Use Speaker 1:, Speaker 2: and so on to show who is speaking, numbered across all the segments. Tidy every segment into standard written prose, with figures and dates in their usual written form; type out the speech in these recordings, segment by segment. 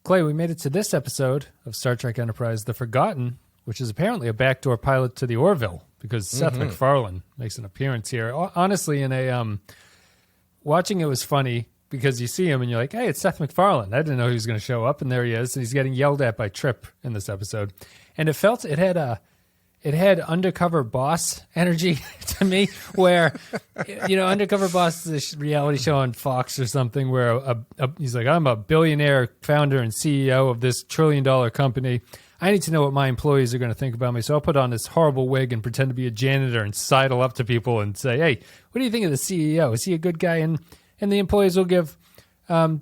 Speaker 1: Clay, we made it to this episode of Star Trek Enterprise, The Forgotten, which is apparently a backdoor pilot to the Orville, because Seth MacFarlane makes an appearance here. Honestly, in a watching it was funny because you see him and you're like, hey, it's Seth MacFarlane. I didn't know he was going to show up, and there he is, and he's getting yelled at by Trip in this episode. And it had Undercover Boss energy to me, where, Undercover Boss is a reality show on Fox or something where he's like, I'm a billionaire founder and CEO of this $1 trillion company. I need to know what my employees are going to think about me, so I'll put on this horrible wig and pretend to be a janitor and sidle up to people and say, hey, what do you think of the CEO? Is he a good guy? And the employees will give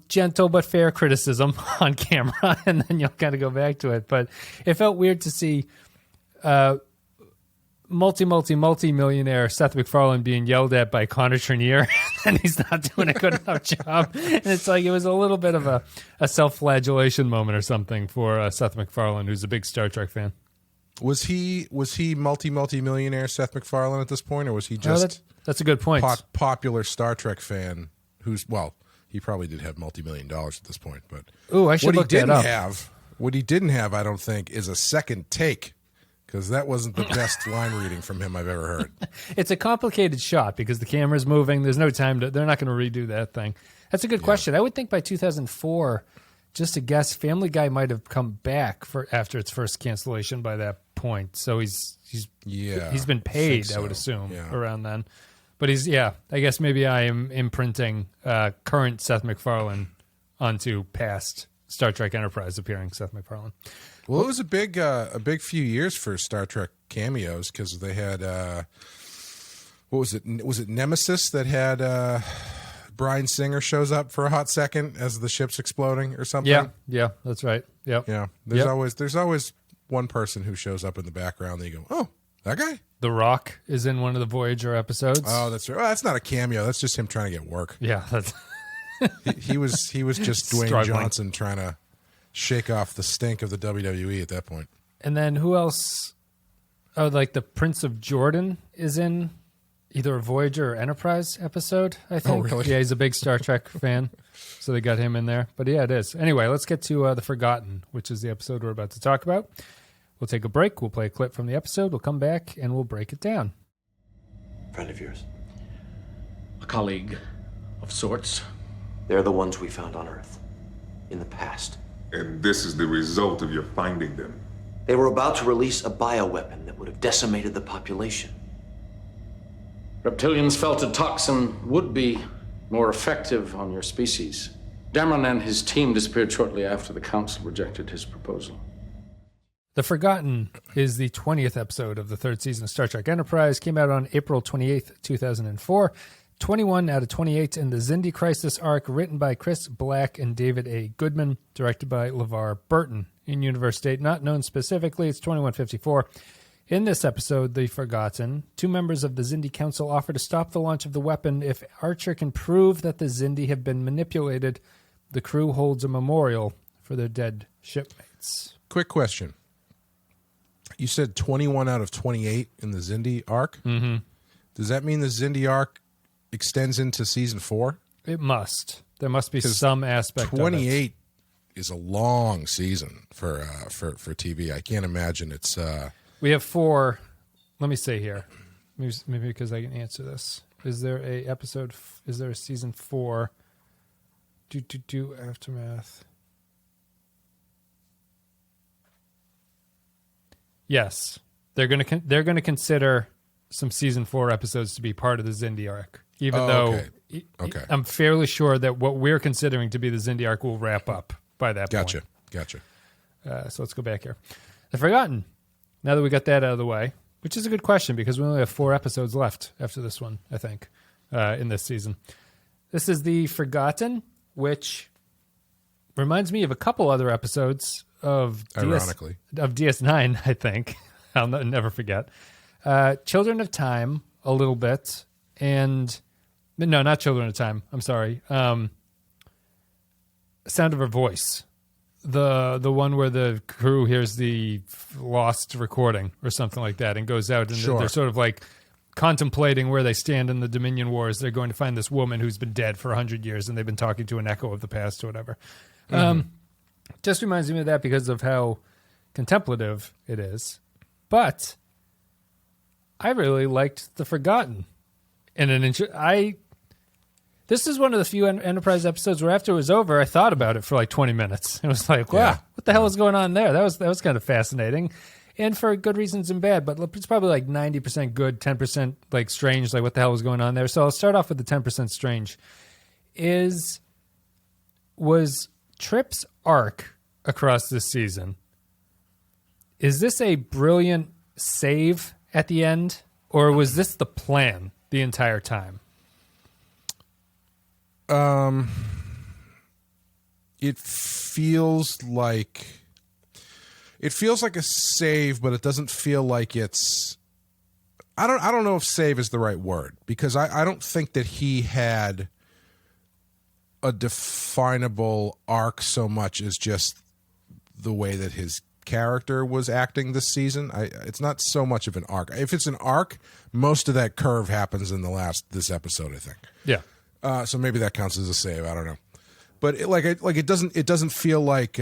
Speaker 1: gentle but fair criticism on camera, and then you'll kind of go back to it. But it felt weird to see multi-millionaire Seth MacFarlane being yelled at by Connor Trenier, and he's not doing a good enough job. And it's like it was a little bit of a self-flagellation moment or something for Seth MacFarlane, who's a big Star Trek fan.
Speaker 2: Was he multi-millionaire Seth MacFarlane at this point, or was he just
Speaker 1: that's a good point.
Speaker 2: Popular Star Trek fan who's, well, he probably did have $multi-million at this point, but
Speaker 1: I should look that up.
Speaker 2: What he didn't have, I don't think, is a second take, because that wasn't the best line reading from him I've ever heard. It's
Speaker 1: a complicated shot because the camera's moving. There's no time they're not going to redo that thing. That's a good question. I would think by 2004, just to guess, Family Guy might have come back after its first cancellation by that point. So he's been paid, I would assume, around then. But I guess maybe I am imprinting current Seth MacFarlane onto past Star Trek Enterprise appearing Seth MacFarlane.
Speaker 2: Well, it was a big few years for Star Trek cameos, because they had what was it? Was it Nemesis that had Bryan Singer shows up for a hot second as the ship's exploding or something?
Speaker 1: Yeah, that's right. Yep.
Speaker 2: Yeah. There's always one person who shows up in the background that you go, oh, that guy?
Speaker 1: The Rock is in one of the Voyager episodes.
Speaker 2: Oh, that's right. Oh, that's not a cameo. That's just him trying to get work.
Speaker 1: Yeah, that's
Speaker 2: he was just Dwayne Johnson trying to shake off the stink of the WWE at that point.
Speaker 1: And then who else? Oh, like the Prince of Jordan is in either a Voyager or Enterprise episode, I think.
Speaker 2: Oh, really?
Speaker 1: Yeah, he's a big Star Trek fan, so they got him in there. But yeah, it is. Anyway, let's get to The Forgotten, which is the episode we're about to talk about. We'll take a break. We'll play a clip from the episode. We'll come back, and we'll break it down.
Speaker 3: Friend of yours?
Speaker 4: A colleague of sorts.
Speaker 3: They're the ones we found on Earth in the past.
Speaker 5: And this is the result of your finding them.
Speaker 3: They were about to release a bioweapon that would have decimated the population.
Speaker 4: Reptilians felt a toxin would be more effective on your species. Dameron and his team disappeared shortly after the Council rejected his proposal.
Speaker 1: The Forgotten is the 20th episode of the third season of Star Trek Enterprise. Came out on April 28th, 2004. 21 out of 28 in the Xindi Crisis arc, written by Chris Black and David A. Goodman, directed by LeVar Burton. In-universe date not known specifically, it's 2154. In this episode, The Forgotten, 2 members of the Xindi Council offer to stop the launch of the weapon if Archer can prove that the Xindi have been manipulated. The crew holds a memorial for their dead shipmates.
Speaker 2: Quick question. You said 21 out of 28 in the Xindi arc?
Speaker 1: Mm-hmm.
Speaker 2: Does that mean the Xindi arc extends into season 4?
Speaker 1: It must. There must be some aspect
Speaker 2: 28
Speaker 1: of it.
Speaker 2: Is a long season for TV. I can't imagine it's...
Speaker 1: We have 4. Let me say here. Maybe because I can answer this. Is there a episode... Is there a season 4? Aftermath. Yes. They're going to consider some season 4 episodes to be part of the Xindi arc. Even though
Speaker 2: okay.
Speaker 1: I'm fairly sure that what we're considering to be the Xindi arc will wrap up by that point.
Speaker 2: Gotcha.
Speaker 1: So let's go back here. The Forgotten. Now that we got that out of the way, which is a good question because we only have 4 episodes left after this one, I think, in this season. This is The Forgotten, which reminds me of a couple other episodes of
Speaker 2: ironically
Speaker 1: of DS9, I think. I'll never forget. Children of Time, a little bit, and no, not Children of Time. I'm sorry. Sound of Her Voice, the one where the crew hears the lost recording or something like that, and goes out and they're sort of like contemplating where they stand in the Dominion Wars. They're going to find this woman who's been dead for 100 years, and they've been talking to an echo of the past or whatever. Mm-hmm. Just reminds me of that because of how contemplative it is. But I really liked The Forgotten. This is one of the few Enterprise episodes where after it was over, I thought about it for like 20 minutes. It was like, wow, what the hell is going on there? That was kind of fascinating. And for good reasons and bad, but it's probably like 90% good, 10% like strange, like what the hell was going on there. So I'll start off with the 10% strange. Was Trip's arc across this season, is this a brilliant save at the end, or was this the plan the entire time?
Speaker 2: It feels like a save, but it doesn't feel like it's. I don't know if save is the right word, because I don't think that he had a definable arc so much as just the way that his character was acting this season. It's not so much of an arc. If it's an arc, most of that curve happens in this episode, I think.
Speaker 1: Yeah.
Speaker 2: So maybe that counts as a save. I don't know, but it doesn't feel like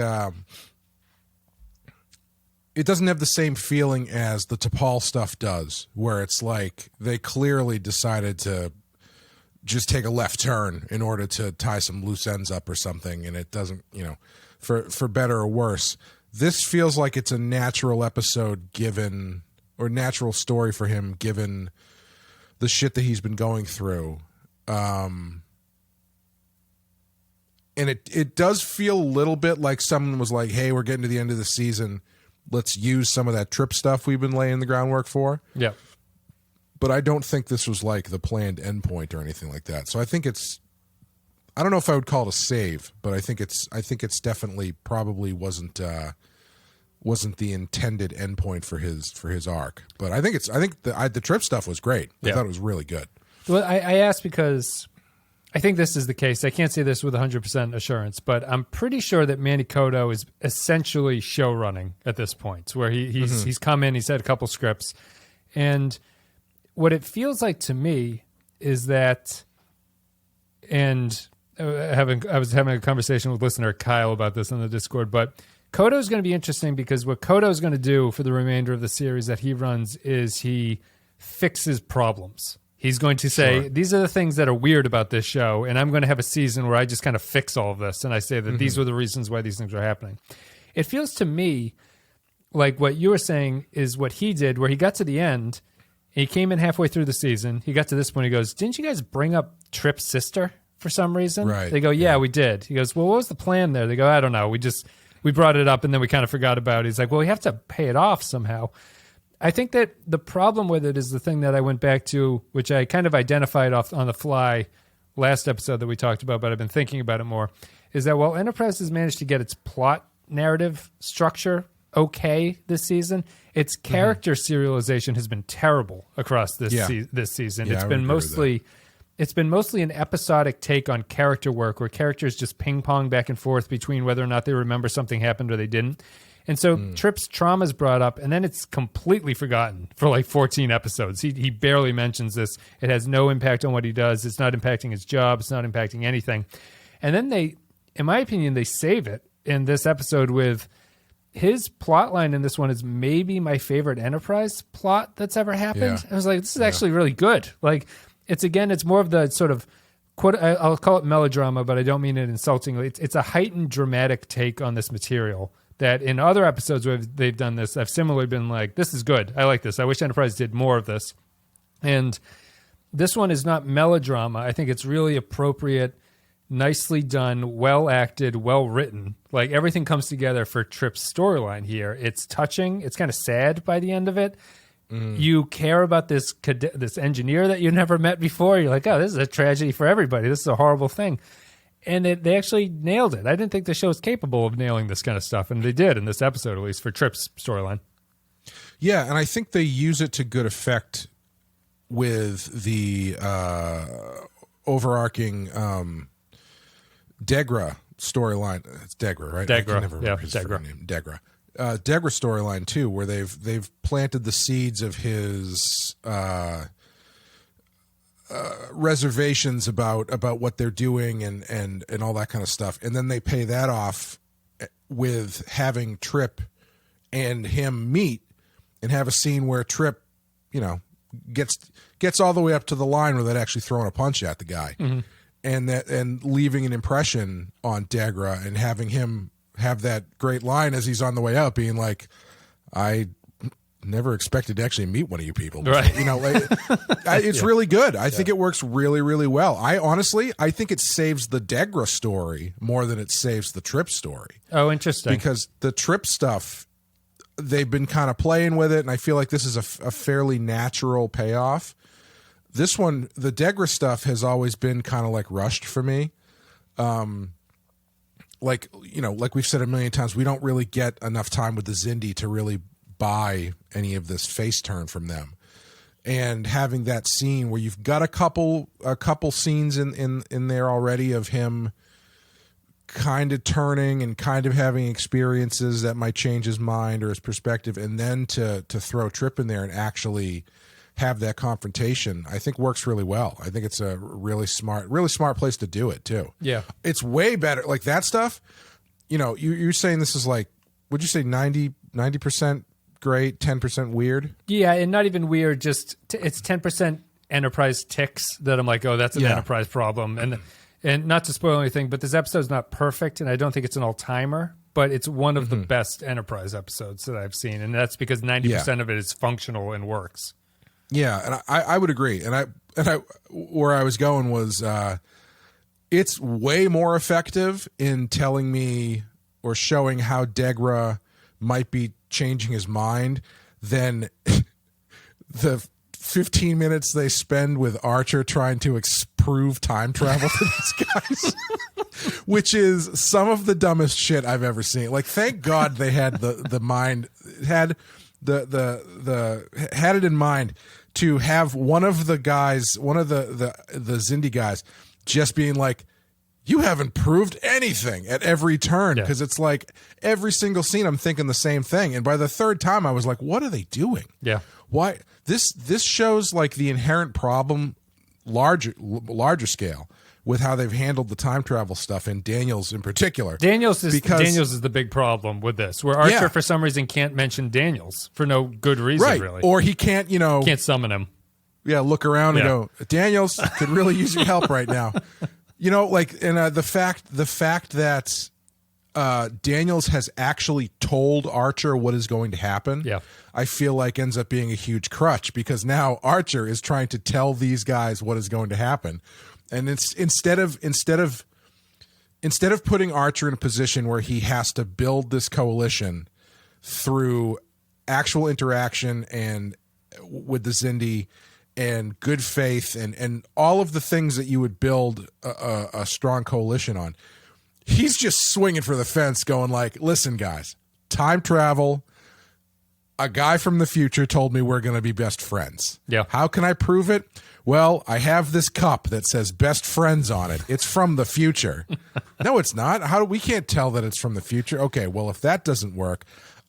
Speaker 2: it doesn't have the same feeling as the T'Pol stuff does, where it's like they clearly decided to just take a left turn in order to tie some loose ends up or something, and it doesn't, for better or worse. This feels like it's a natural episode or natural story for him given the shit that he's been going through. And it does feel a little bit like someone was like, hey, we're getting to the end of the season. Let's use some of that Trip stuff we've been laying the groundwork for.
Speaker 1: Yeah.
Speaker 2: But I don't think this was like the planned endpoint or anything like that. So I think I don't know if I would call it a save, but I think it's definitely probably wasn't the intended endpoint for his arc. But I think the Trip stuff was great. I thought it was really good.
Speaker 1: Well, I asked because I think this is the case. I can't say this with 100% assurance, but I'm pretty sure that Manny Coto is essentially show running at this point, where he's come in, he's had a couple scripts, and what it feels like to me is that, and I was having a conversation with listener Kyle about this on the Discord, but Coto is going to be interesting because what Coto is going to do for the remainder of the series that he runs is he fixes problems. He's going to say, these are the things that are weird about this show, and I'm going to have a season where I just kind of fix all of this, and I say that these were the reasons why these things are happening. It feels to me like what you were saying is what he did, where he got to the end, he came in halfway through the season, he got to this point, he goes, didn't you guys bring up Trip's sister for some reason?
Speaker 2: Right.
Speaker 1: They go, yeah, we did. He goes, well, what was the plan there? They go, I don't know. We brought it up, and then we kind of forgot about it. He's like, well, we have to pay it off somehow. I think that the problem with it is the thing that I went back to, which I kind of identified off on the fly last episode that we talked about, but I've been thinking about it more, is that while Enterprise has managed to get its plot narrative structure okay this season, its character serialization has been terrible across this season.
Speaker 2: Yeah,
Speaker 1: It's been mostly an episodic take on character work where characters just ping pong back and forth between whether or not they remember something happened or they didn't. And so Trip's trauma is brought up, and then it's completely forgotten for like 14 episodes. He barely mentions this. It has no impact on what he does. It's not impacting his job. It's not impacting anything. And then they, in my opinion, they save it in this episode with his plot line in this one is maybe my favorite Enterprise plot that's ever happened.
Speaker 2: Yeah.
Speaker 1: I was like, this is actually really good. Like, it's more of the sort of, quote, I'll call it melodrama, but I don't mean it insultingly. It's a heightened dramatic take on this material that in other episodes where they've done this, I've similarly been like, this is good. I like this. I wish Enterprise did more of this. And this one is not melodrama. I think it's really appropriate, nicely done, well acted, well written. Like everything comes together for Trip's storyline here. It's touching. It's kind of sad by the end of it. You care about this engineer that you never met before. You're like, oh, this is a tragedy for everybody. This is a horrible thing. And they actually nailed it. I didn't think the show was capable of nailing this kind of stuff, and they did in this episode, at least for Trip's storyline.
Speaker 2: Yeah, and I think they use it to good effect with the overarching Degra storyline. It's Degra, right?
Speaker 1: Degra,
Speaker 2: I can never remember his
Speaker 1: Degra.
Speaker 2: name. Degra. Degra storyline too, where they've planted the seeds of his reservations about what they're doing and all that kind of stuff, and then they pay that off with having Trip and him meet and have a scene where Trip, you know, gets all the way up to the line without actually throwing a punch at the guy, and leaving an impression on Degra, and having him have that great line as he's on the way out, being like, I never expected to actually meet one of you people before.
Speaker 1: Right.
Speaker 2: You know, like, it's really good. I think it works really, really well. I think it saves the Degra story more than it saves the Trip story.
Speaker 1: Oh, interesting.
Speaker 2: Because the Trip stuff, they've been kind of playing with it, and I feel like this is a fairly natural payoff. This one, the Degra stuff, has always been kind of like rushed for me. Like, you know, like we've said a million times, we don't really get enough time with the Xindi to really buy any of this face turn from them. And having that scene where you've got a couple scenes in there already of him kind of turning and kind of having experiences that might change his mind or his perspective, and then to throw Trip in there and actually have that confrontation, I think works really well. I think it's a really smart place to do it too.
Speaker 1: Yeah.
Speaker 2: It's way better. Like that stuff, you know, you're saying this is like, would you say 90% great, 10% weird?
Speaker 1: Yeah, and not even weird, just it's 10% Enterprise ticks that I'm like, oh, that's an Enterprise problem. And not to spoil anything, but this episode's not perfect, and I don't think it's an all-timer, but it's one of the best Enterprise episodes that I've seen, and that's because 90% of it is functional and works.
Speaker 2: Yeah, and I would agree. And I where I was going was it's way more effective in telling me or showing how Degra might be changing his mind than the 15 minutes they spend with Archer trying to prove time travel to these guys, which is some of the dumbest shit I've ever seen. Like, thank God they had the mind, had had it in mind to have one of the guys, one of the Xindi guys, just being like, you haven't proved anything at every turn, because it's like every single scene I'm thinking the same thing, and by the third time I was like, what are they doing?
Speaker 1: Yeah.
Speaker 2: Why this shows like the inherent problem, larger scale, with how they've handled the time travel stuff, and Daniels in particular.
Speaker 1: Daniels is the big problem with this, where Archer for some reason can't mention Daniels for no good reason, really.
Speaker 2: Or he can't, can't
Speaker 1: summon him.
Speaker 2: Yeah, look around and go, Daniels could really use your help right now. And the fact that Daniels has actually told Archer what is going to happen, I feel like ends up being a huge crutch, because now Archer is trying to tell these guys what is going to happen. And it's instead of putting Archer in a position where he has to build this coalition through actual interaction and with the Xindi and good faith and all of the things that you would build a strong coalition on, he's just swinging for the fence, going like, listen, guys, time travel, a guy from the future told me we're going to be best friends.
Speaker 1: Yeah.
Speaker 2: How can I prove it? Well, I have this cup that says best friends on it. It's from the future. No, it's not. We can't tell that it's from the future. Okay, well, if that doesn't work,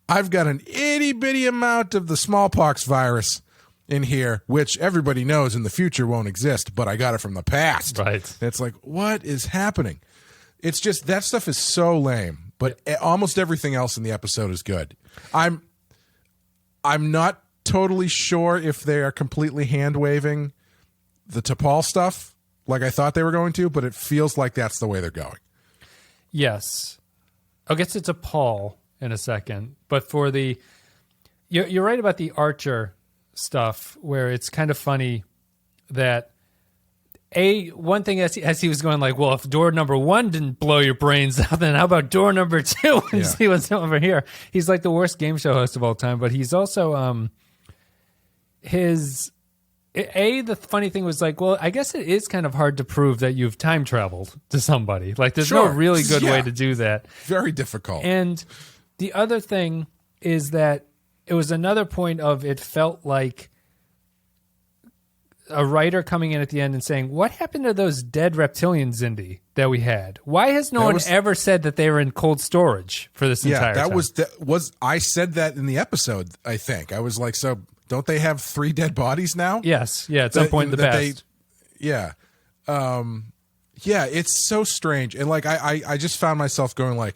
Speaker 2: I've got an itty bitty amount of the smallpox virus in here, which everybody knows in the future won't exist, but I got it from the past.
Speaker 1: Right.
Speaker 2: It's like, what is happening? It's just, that stuff is so lame, but almost everything else in the episode is good. I'm not totally sure if they are completely hand-waving the T'Pol stuff like I thought they were going to, but it feels like that's the way they're going.
Speaker 1: Yes. I'll get to T'Pol in a second, but for the... You're right about the Archer stuff, where it's kind of funny that one thing as he was going like, well, if door number 1 didn't blow your brains out, then how about door number 2 and see what's over here? He's like the worst game show host of all time, but he's also the funny thing was like, well, I guess it is kind of hard to prove that you've time traveled to somebody. Like, there's no really good way to do that.
Speaker 2: Very difficult.
Speaker 1: And the other thing is that it was another point of, it felt like a writer coming in at the end and saying, what happened to those dead reptilian Xindi that we had? Why has no one ever said that they were in cold storage for this entire time?
Speaker 2: I said that in the episode, I think. I was like, so don't they have 3 dead bodies now?
Speaker 1: Yes. Yeah, at some point in the past.
Speaker 2: It's so strange. And like, I just found myself going like,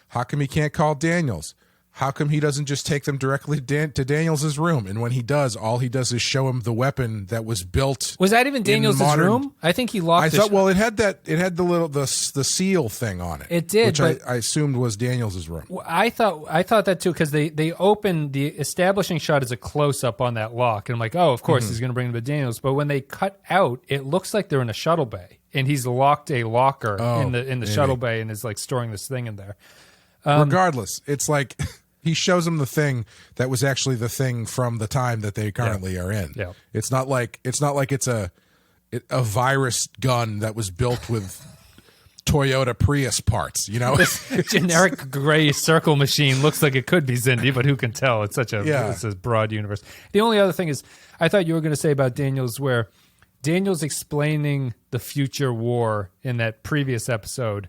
Speaker 2: How come he can't call Daniels? How come he doesn't just take them directly to Daniels' room? And when he does, all he does is show him the weapon that was built.
Speaker 1: Was that even Daniels' room? I think he locked.
Speaker 2: Well, it had the seal thing on it.
Speaker 1: It did,
Speaker 2: which I assumed was Daniels' room.
Speaker 1: I thought that too, because they opened the establishing shot as a close up on that lock, and I'm like, oh, of course he's going to bring him to Daniels. But when they cut out, it looks like they're in a shuttle bay, and he's locked a locker in the shuttle bay and is like storing this thing in there.
Speaker 2: Regardless, it's like. He shows him the thing that was actually the thing from the time that they currently are in.
Speaker 1: Yeah.
Speaker 2: It's not like it's a virus gun that was built with Toyota Prius parts. You know,
Speaker 1: this generic gray circle machine looks like it could be Xindi, but who can tell? It's such it's a broad universe. The only other thing is, I thought you were going to say about Daniels, where Daniels explaining the future war in that previous episode.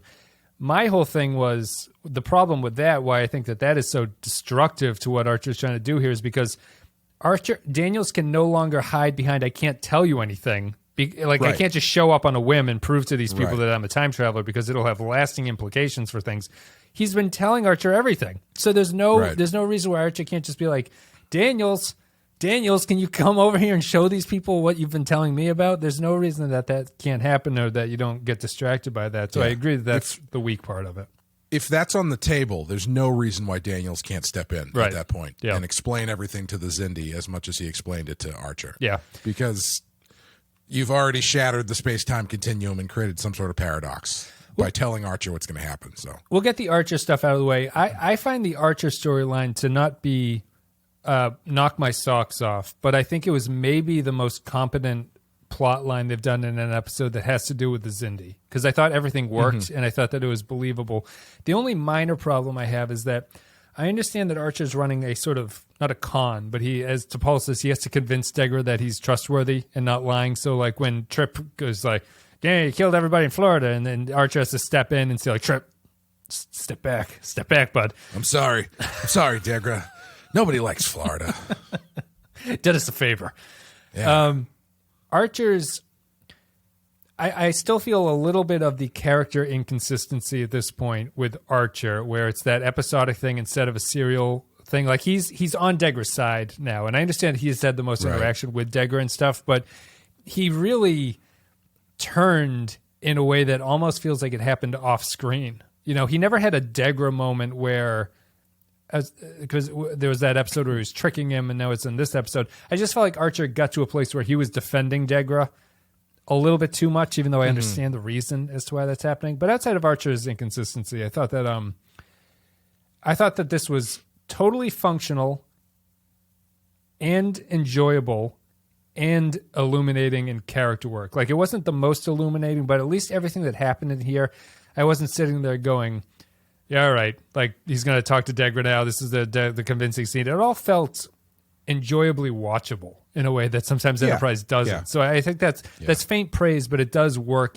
Speaker 1: My whole thing was the problem with that, why I think that is so destructive to what Archer's trying to do here, is because Daniels can no longer hide behind, I can't tell you anything. I can't just show up on a whim and prove to these people that I'm a time traveler, because it'll have lasting implications for things. He's been telling Archer everything. So there's no reason why Archer can't just be like, Daniels, can you come over here and show these people what you've been telling me about? There's no reason that can't happen, or that you don't get distracted by that. So I agree that's the weak part of it.
Speaker 2: If that's on the table, there's no reason why Daniels can't step in at that point and explain everything to the Xindi as much as he explained it to Archer. Yeah. Because you've already shattered the space-time continuum and created some sort of paradox by telling Archer what's going to happen. So
Speaker 1: we'll get the Archer stuff out of the way. I find the Archer storyline to not be knock my socks off, but I think it was maybe the most competent plot line they've done in an episode that has to do with the Xindi, because I thought everything worked and I thought that it was believable. The only minor problem I have is that I understand that Archer's running a sort of, not a con, but he, as T'Pol says, he has to convince Degra that he's trustworthy and not lying. So like when Trip goes like, yeah, you killed everybody in Florida, and then Archer has to step in and say like, Trip, step back, bud.
Speaker 2: I'm sorry, Degra. Nobody likes Florida.
Speaker 1: Did us a favor.
Speaker 2: Yeah.
Speaker 1: Archer's, I still feel a little bit of the character inconsistency at this point with Archer, where it's that episodic thing instead of a serial thing. Like he's on Degra's side now, and I understand he's had the most interaction with Degra and stuff, but he really turned in a way that almost feels like it happened off screen. You know, he never had a Degra moment where, because there was that episode where he was tricking him, and now it's in this episode. I just felt like Archer got to a place where he was defending Degra a little bit too much, even though I understand the reason as to why that's happening. But outside of Archer's inconsistency, I thought that this was totally functional and enjoyable and illuminating in character work. Like, it wasn't the most illuminating, but at least everything that happened in here, I wasn't sitting there going, yeah, all right, like he's going to talk to Degra now. This is the convincing scene. It all felt enjoyably watchable in a way that sometimes Enterprise doesn't. Yeah. So I think that's faint praise, but it does work.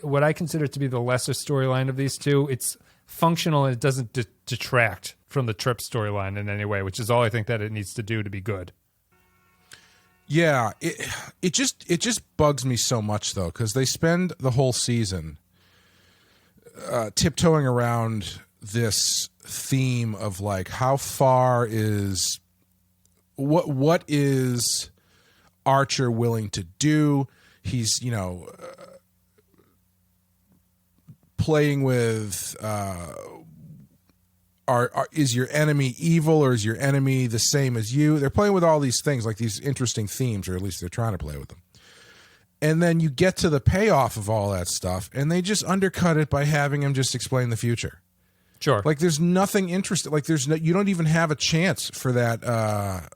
Speaker 1: What I consider to be the lesser storyline of these two. It's functional and it doesn't detract from the Trip storyline in any way, which is all I think that it needs to do to be good.
Speaker 2: Yeah, it just bugs me so much though, because they spend the whole season tiptoeing around this theme of like, how far is what is Archer willing to do? He's playing with is your enemy evil, or is your enemy the same as you? They're playing with all these things, like these interesting themes, or at least they're trying to play with them. And then you get to the payoff of all that stuff, and they just undercut it by having him just explain the future.
Speaker 1: Sure.
Speaker 2: Like, there's nothing interesting. Like, you don't even have a chance for that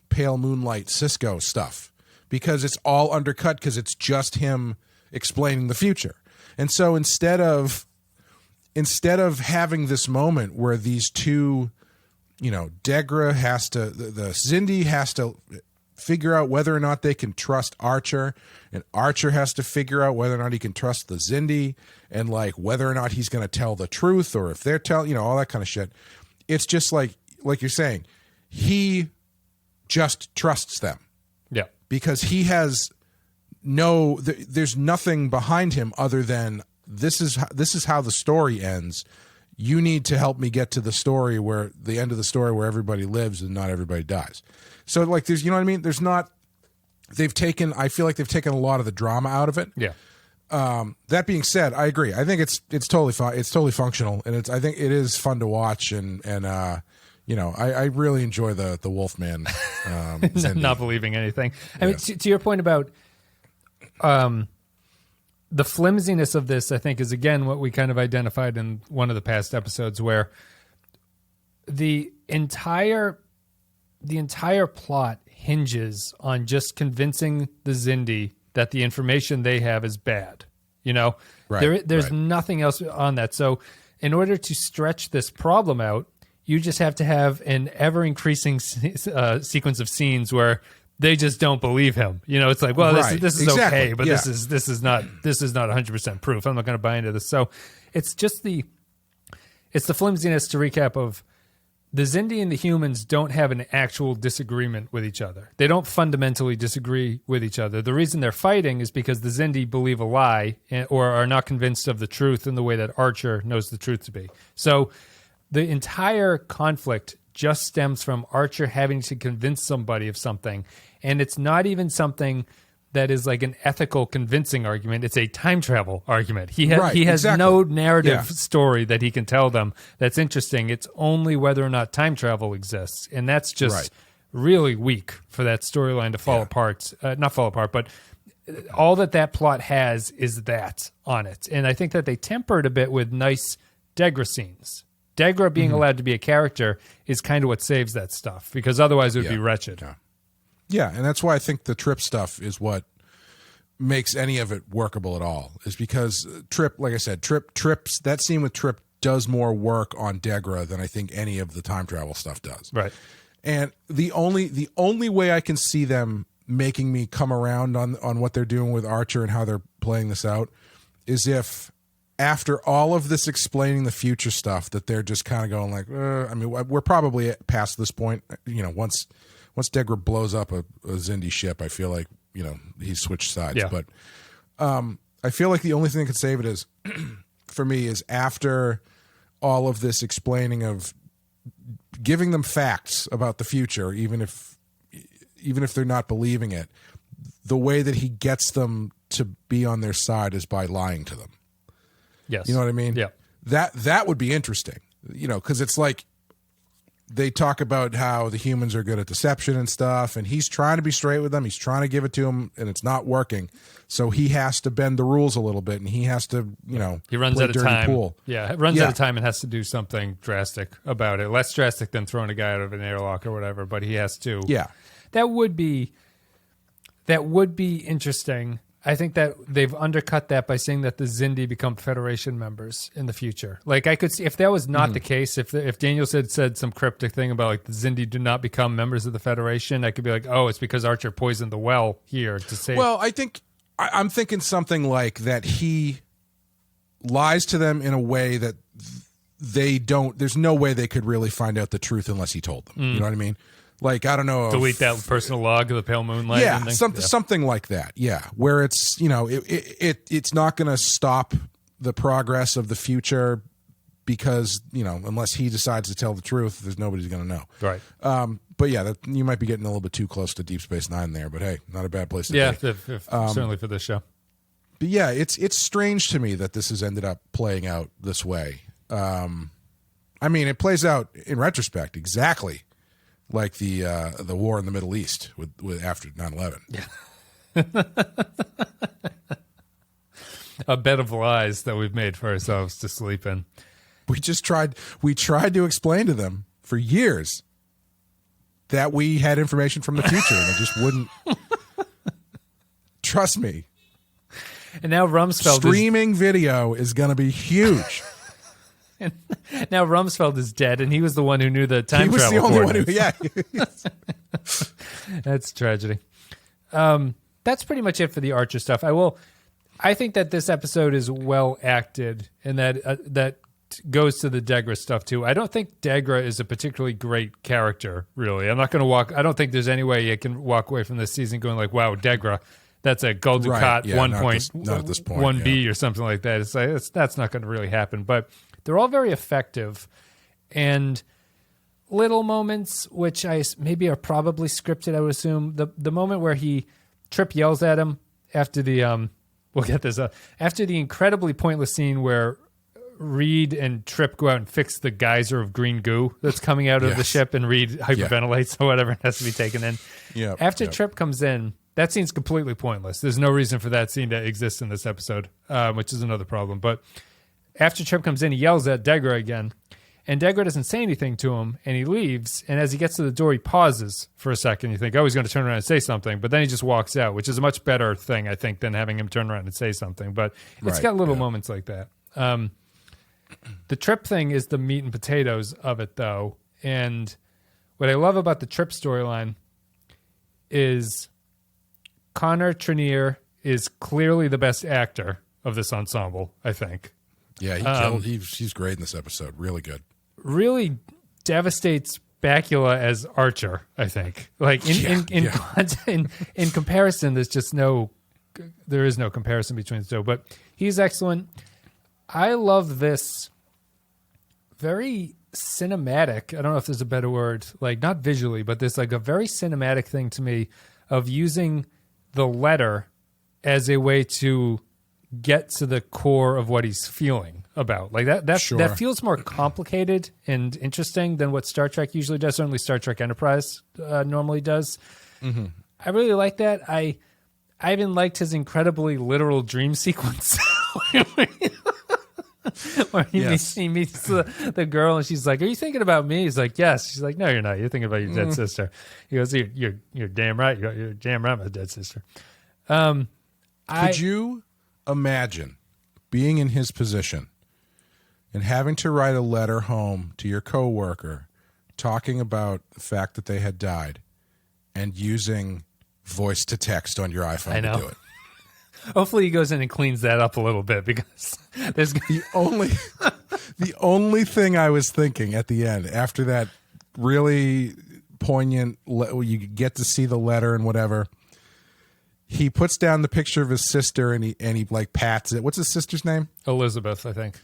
Speaker 2: Pale Moonlight Cisco stuff, because it's all undercut because it's just him explaining the future. And so instead of having this moment where these two, Degra has to, the Xindi has to figure out whether or not they can trust Archer, and Archer has to figure out whether or not he can trust the Xindi, and like whether or not he's going to tell the truth, or if they're telling, all that kind of shit. It's just like you're saying, he just trusts them.
Speaker 1: Yeah.
Speaker 2: Because he has there's nothing behind him other than this is how the story ends. you need to help me get to the end of the story where everybody lives and not everybody dies. So like there's, you know what I mean? There's not, I feel like they've taken a lot of the drama out of it.
Speaker 1: Yeah.
Speaker 2: That being said, I agree. I think it's totally fine. It's totally functional, and I think it is fun to watch. And I really enjoy the Wolfman.
Speaker 1: Not believing anything. I mean, to your point about the flimsiness of this, I think is again what we kind of identified in one of the past episodes, where the entire plot hinges on just convincing the Xindi that the information they have is bad. There's nothing else on that. So in order to stretch this problem out, you just have to have an ever-increasing sequence of scenes where they just don't believe him. It's like, well, this is
Speaker 2: exactly.
Speaker 1: okay, but this is not 100% proof. I'm not going to buy into this. So it's just the flimsiness, to recap, of the Xindi and the humans don't have an actual disagreement with each other. They don't fundamentally disagree with each other. The reason they're fighting is because the Xindi believe a lie or are not convinced of the truth in the way that Archer knows the truth to be. So the entire conflict just stems from Archer having to convince somebody of something. And it's not even something that is like an ethical convincing argument. It's a time travel argument. He has no narrative story that he can tell them that's interesting. It's only whether or not time travel exists. And that's just really weak for that storyline to fall apart. Not fall apart, but all that plot has is that on it. And I think that they tempered a bit with nice Degra scenes. Degra being allowed to be a character is kind of what saves that stuff, because otherwise it would be wretched.
Speaker 2: Yeah, and that's why I think the Trip stuff is what makes any of it workable at all, is because Trip, like I said, Trip's that scene with Trip does more work on Degra than I think any of the time travel stuff does.
Speaker 1: Right.
Speaker 2: And the only way I can see them making me come around on what they're doing with Archer and how they're playing this out is if after all of this explaining the future stuff that they're just kind of going like, I mean, we're probably past this point. Once Degra blows up a Xindi ship, I feel like, he's switched sides.
Speaker 1: Yeah.
Speaker 2: But I feel like the only thing that could save it is, for me, is after all of this explaining of giving them facts about the future, even if they're not believing it, the way that he gets them to be on their side is by lying to them.
Speaker 1: Yes.
Speaker 2: You know what I mean?
Speaker 1: Yeah.
Speaker 2: That would be interesting, because it's like they talk about how the humans are good at deception and stuff, and he's trying to be straight with them. He's trying to give it to them, and it's not working. So he has to bend the rules a little bit, and he has to,
Speaker 1: he runs out of time.
Speaker 2: Pool.
Speaker 1: Yeah, it runs out of time and has to do something drastic about it. Less drastic than throwing a guy out of an airlock or whatever, but he has to.
Speaker 2: Yeah.
Speaker 1: That would be interesting. I think that they've undercut that by saying that the Xindi become Federation members in the future. Like, I could see if that was not the case, if Daniels had said some cryptic thing about like the Xindi do not become members of the Federation, I could be like, oh, it's because Archer poisoned the well here to save.
Speaker 2: Well, I think I'm thinking something like that. He lies to them in a way that they don't. There's no way they could really find out the truth unless he told them. You know what I mean? Like, I don't know.
Speaker 1: Delete that personal log of the pale moonlight.
Speaker 2: Yeah, something like that. Yeah, where it's it's not going to stop the progress of the future because unless he decides to tell the truth, there's nobody's going to know.
Speaker 1: Right.
Speaker 2: But yeah, you might be getting a little bit too close to Deep Space Nine there. But hey, not a bad place to be.
Speaker 1: Yeah, certainly for this show.
Speaker 2: But yeah, it's strange to me that this has ended up playing out this way. I mean, it plays out in retrospect exactly like the war in the Middle East with after 9/11.
Speaker 1: Yeah. A bed of lies that we've made for ourselves to sleep in.
Speaker 2: We tried to explain to them for years that we had information from the future, and they just wouldn't trust me.
Speaker 1: And now Rumsfeld
Speaker 2: streaming video is going to be huge.
Speaker 1: And now Rumsfeld is dead, and he was the one who knew the time travel.
Speaker 2: He was the only one who, yeah.
Speaker 1: That's tragedy. That's pretty much it for the Archer stuff. I think that this episode is well acted, and that goes to the Degra stuff too. I don't think Degra is a particularly great character, really. I'm not going to I don't think there's any way you can walk away from this season going like, wow, Degra, that's a Gul Dukat
Speaker 2: not at this point,
Speaker 1: 1B or something like that. That's not going to really happen. But they're all very effective, and little moments which maybe are probably scripted. I would assume the moment where Trip yells at him after the we'll get this after the incredibly pointless scene where Reed and Trip go out and fix the geyser of green goo that's coming out of the ship, and Reed hyperventilates or whatever, and has to be taken in. After Trip comes in, that scene's completely pointless. There's no reason for that scene to exist in this episode, which is another problem. But after Trip comes in, he yells at Degra again, and Degra doesn't say anything to him, and he leaves. And as he gets to the door, he pauses for a second. You think, oh, he's going to turn around and say something, but then he just walks out, which is a much better thing, I think, than having him turn around and say something. But it's got little moments like that. The Trip thing is the meat and potatoes of it, though. And what I love about the Trip storyline is Connor Trenier is clearly the best actor of this ensemble, I think.
Speaker 2: Yeah, he's great in this episode. Really good.
Speaker 1: Really devastates Bakula as Archer, I think. Like in comparison, there is no comparison between the two. But he's excellent. I love this very cinematic, I don't know if there's a better word, like not visually, but there's like a very cinematic thing to me of using the letter as a way to get to the core of what he's feeling about. Like that feels more complicated and interesting than what Star Trek usually does. Certainly Star Trek Enterprise normally does. Mm-hmm. I really like that. I even liked his incredibly literal dream sequence. Where he meets the girl, and she's like, "Are you thinking about me?" He's like, "Yes." She's like, "No, you're not. You're thinking about your dead sister." He goes, "You're damn right. You're damn right, my dead sister."
Speaker 2: Could you imagine being in his position and having to write a letter home to your coworker talking about the fact that they had died and using voice to text on your iPhone to do it?
Speaker 1: Hopefully he goes in and cleans that up a little bit, because there's
Speaker 2: the only thing I was thinking at the end, after that really poignant, you get to see the letter and whatever, he puts down the picture of his sister and he like pats it. What's his sister's name?
Speaker 1: Elizabeth, I think.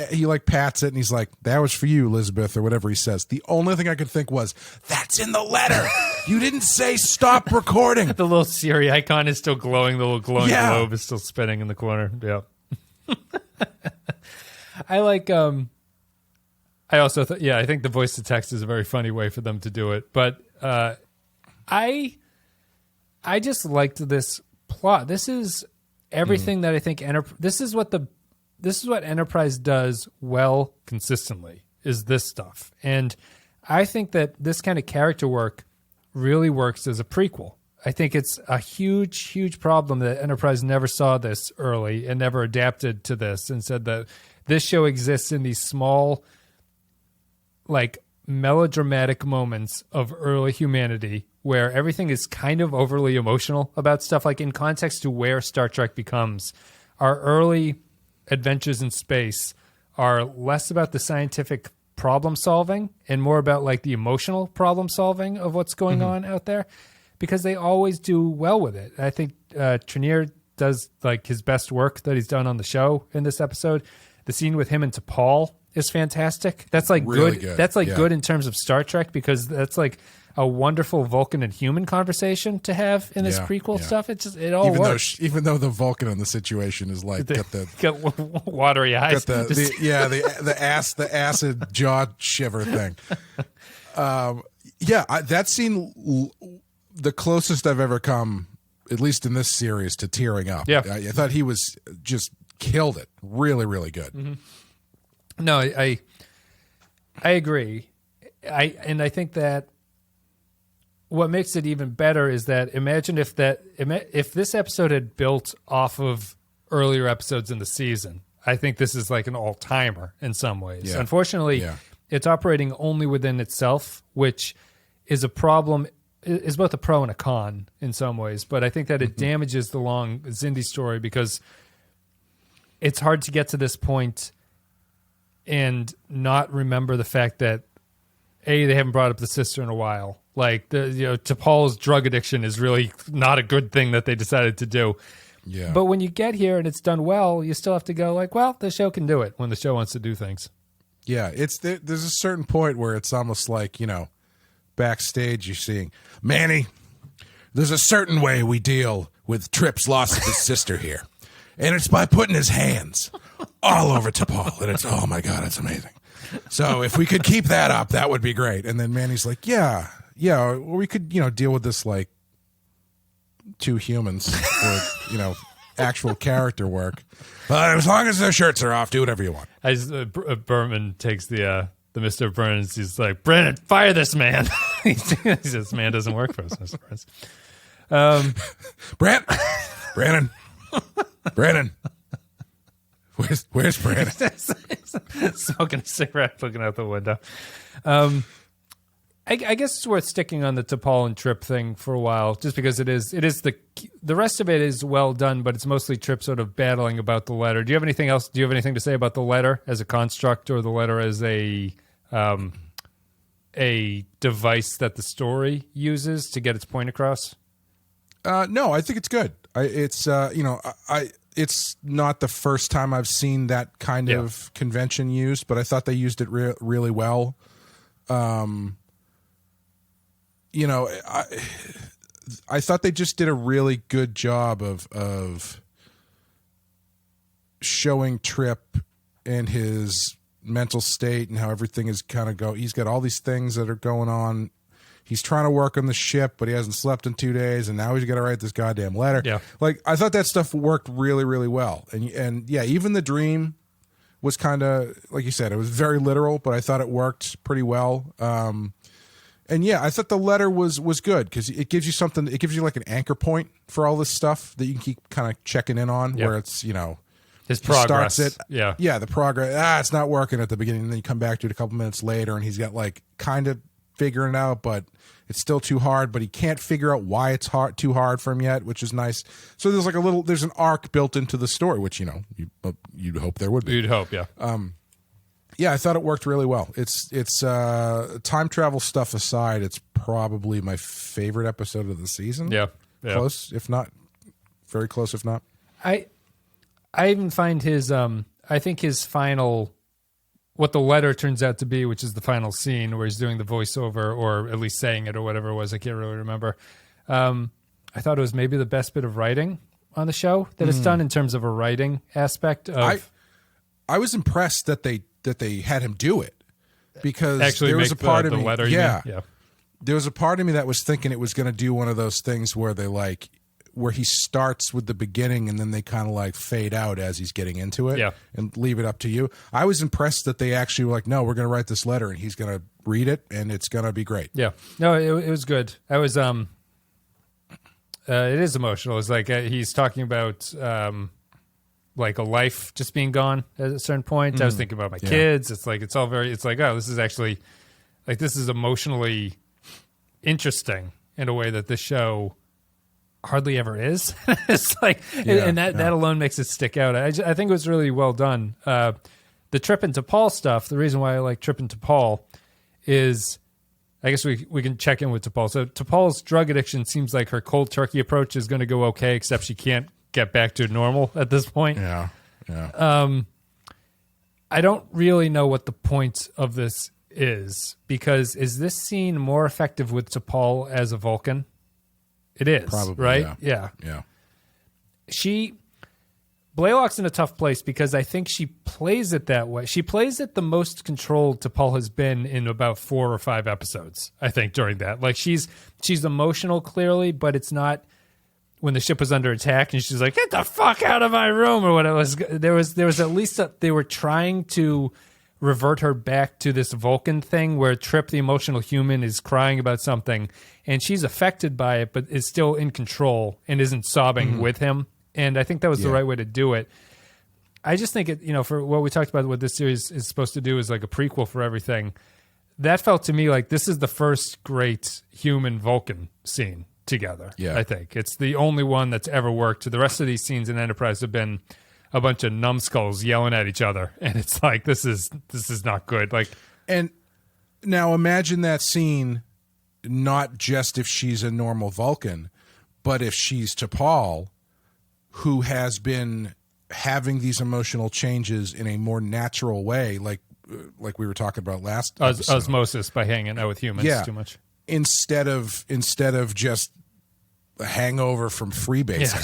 Speaker 2: He like pats it and he's like, "That was for you, Elizabeth," or whatever he says. The only thing I could think was, that's in the letter. You didn't say stop recording.
Speaker 1: The little Siri icon is still glowing. The little glowing globe is still spinning in the corner. Yeah. I like, I also, I think the voice to text is a very funny way for them to do it. But I just liked this plot. This is everything that I think, this is what Enterprise does well consistently, is this stuff. And I think that this kind of character work really works as a prequel. I think it's a huge, huge problem that Enterprise never saw this early and never adapted to this, and said that this show exists in these small, like, melodramatic moments of early humanity where everything is kind of overly emotional about stuff. Like, in context to where Star Trek becomes, our early adventures in space are less about the scientific problem solving and more about like the emotional problem solving of what's going on out there, because they always do well with it. I think Trenier does like his best work that he's done on the show in this episode. The scene with him and T'Pol is fantastic. That's like really good. That's like good in terms of Star Trek, because that's like a wonderful Vulcan and human conversation to have in this prequel stuff. It all works.
Speaker 2: Even though the Vulcan in the situation is like
Speaker 1: got watery eyes.
Speaker 2: Got the acid jaw shiver thing. That scene, the closest I've ever come, at least in this series, to tearing up.
Speaker 1: Yeah,
Speaker 2: I thought he was just killed it. Really, really good.
Speaker 1: Mm-hmm. No, I agree. I think that what makes it even better is that imagine if this episode had built off of earlier episodes in the season. I think this is like an all-timer in some ways.
Speaker 2: Yeah.
Speaker 1: Unfortunately, it's operating only within itself, which is a problem, is both a pro and a con in some ways. But I think that it damages the long Xindi story, because it's hard to get to this point and not remember the fact that they haven't brought up the sister in a while. Like T'Pol's drug addiction is really not a good thing that they decided to do. Yeah. But when you get here and it's done well, you still have to go like, well, the show can do it when the show wants to do things.
Speaker 2: Yeah, there's a certain point where it's almost like, backstage you're seeing, Manny, there's a certain way we deal with Trip's loss of his sister here. And it's by putting his hands all over T'Pol. And it's, oh my God, it's amazing. So if we could keep that up, that would be great. And then Manny's like, yeah, we could, deal with this like two humans or, actual character work. But as long as their shirts are off, do whatever you want.
Speaker 1: Berman takes the Mr. Burns. He's like, Brennan, fire this man. He says, this man doesn't work for us, Mr. Burns.
Speaker 2: Brandon. Where's Brandon?
Speaker 1: Smoking a cigarette, looking out the window. I guess it's worth sticking on the T'Pol and Trip thing for a while, just because it is the rest of it is well done, but it's mostly Trip sort of battling about the letter. Do you have anything else? Do you have anything to say about the letter as a construct, or the letter as a device that the story uses to get its point across?
Speaker 2: No, I think it's good. It's not the first time I've seen that kind of convention used, but I thought they used it really well. I thought they just did a really good job of showing Trip and his mental state and how everything is kind of he's got all these things that are going on. He's trying to work on the ship, but he hasn't slept in 2 days, and now he's got to write this goddamn letter. Yeah. Like, I thought that stuff worked really, really well. And yeah, even the dream was kind of, like you said, it was very literal, but I thought it worked pretty well. And yeah, I thought the letter was good because it gives you something. It gives you like an anchor point for all this stuff that you can keep kind of checking in on. Where it's
Speaker 1: his progress.
Speaker 2: Starts it, the progress. It's not working at the beginning, and then you come back to it a couple minutes later, and he's got like kind of figuring it out, but it's still too hard. But he can't figure out why it's too hard for him yet, which is nice. So there's like there's an arc built into the story, which you'd hope there would be.
Speaker 1: You'd hope, yeah.
Speaker 2: Yeah, I thought it worked really well. It's time travel stuff aside, it's probably my favorite episode of the season.
Speaker 1: Yeah.
Speaker 2: Close, if not very close, if not.
Speaker 1: I even find his I think his final, what the letter turns out to be, which is the final scene where he's doing the voiceover, or at least saying it or whatever it was, I can't really remember. I thought it was maybe the best bit of writing on the show that it's done in terms of a writing aspect of.
Speaker 2: I was impressed that they had him do it, because
Speaker 1: actually
Speaker 2: there was a part of me,
Speaker 1: letter,
Speaker 2: there was a part of me that was thinking it was going to do one of those things where where he starts with the beginning and then they kind of like fade out as he's getting into it and leave it up to you. I was impressed that they actually were like, no, we're going to write this letter and he's going to read it and it's going to be great. Yeah.
Speaker 1: No, it was good. I was, it is emotional. It's like he's talking about, like a life just being gone at a certain point. I was thinking about my kids. It's like, it's like, oh, this is actually like, this is emotionally interesting in a way that this show hardly ever is. It's like, and that alone makes it stick out. I think it was really well done. The Trip and T'Pol stuff, the reason why I like Trip and T'Pol is, I guess we can check in with T'Pol. So T'Pol's drug addiction seems like her cold turkey approach is going to go okay, except she can't get back to normal at this point.
Speaker 2: Yeah.
Speaker 1: I don't really know what the point of this is, because is this scene more effective with T'Pol as a Vulcan? It is,
Speaker 2: probably,
Speaker 1: right? Yeah. Blaylock's in a tough place because I think she plays it that way. She plays it the most controlled T'Pol has been in about 4 or 5 episodes, I think, during that. Like, she's emotional, clearly, but it's not when the ship was under attack and she's like, get the fuck out of my room, or what it was. There was at least they were trying to revert her back to this Vulcan thing where Trip, the emotional human, is crying about something and she's affected by it, but is still in control and isn't sobbing with him. And I think that was the right way to do it. I just think it, for what we talked about, what this series is supposed to do is like a prequel for everything. That felt to me like this is the first great human Vulcan scene together. I think it's the only one that's ever worked. The rest of these scenes in Enterprise have been a bunch of numbskulls yelling at each other, and it's like this is not good. Like,
Speaker 2: and now imagine that scene, not just if she's a normal Vulcan, but if she's T'Pol, who has been having these emotional changes in a more natural way. Like, like we were talking about last episode.
Speaker 1: Osmosis by hanging out with humans too much.
Speaker 2: Instead of just a hangover from freebasing.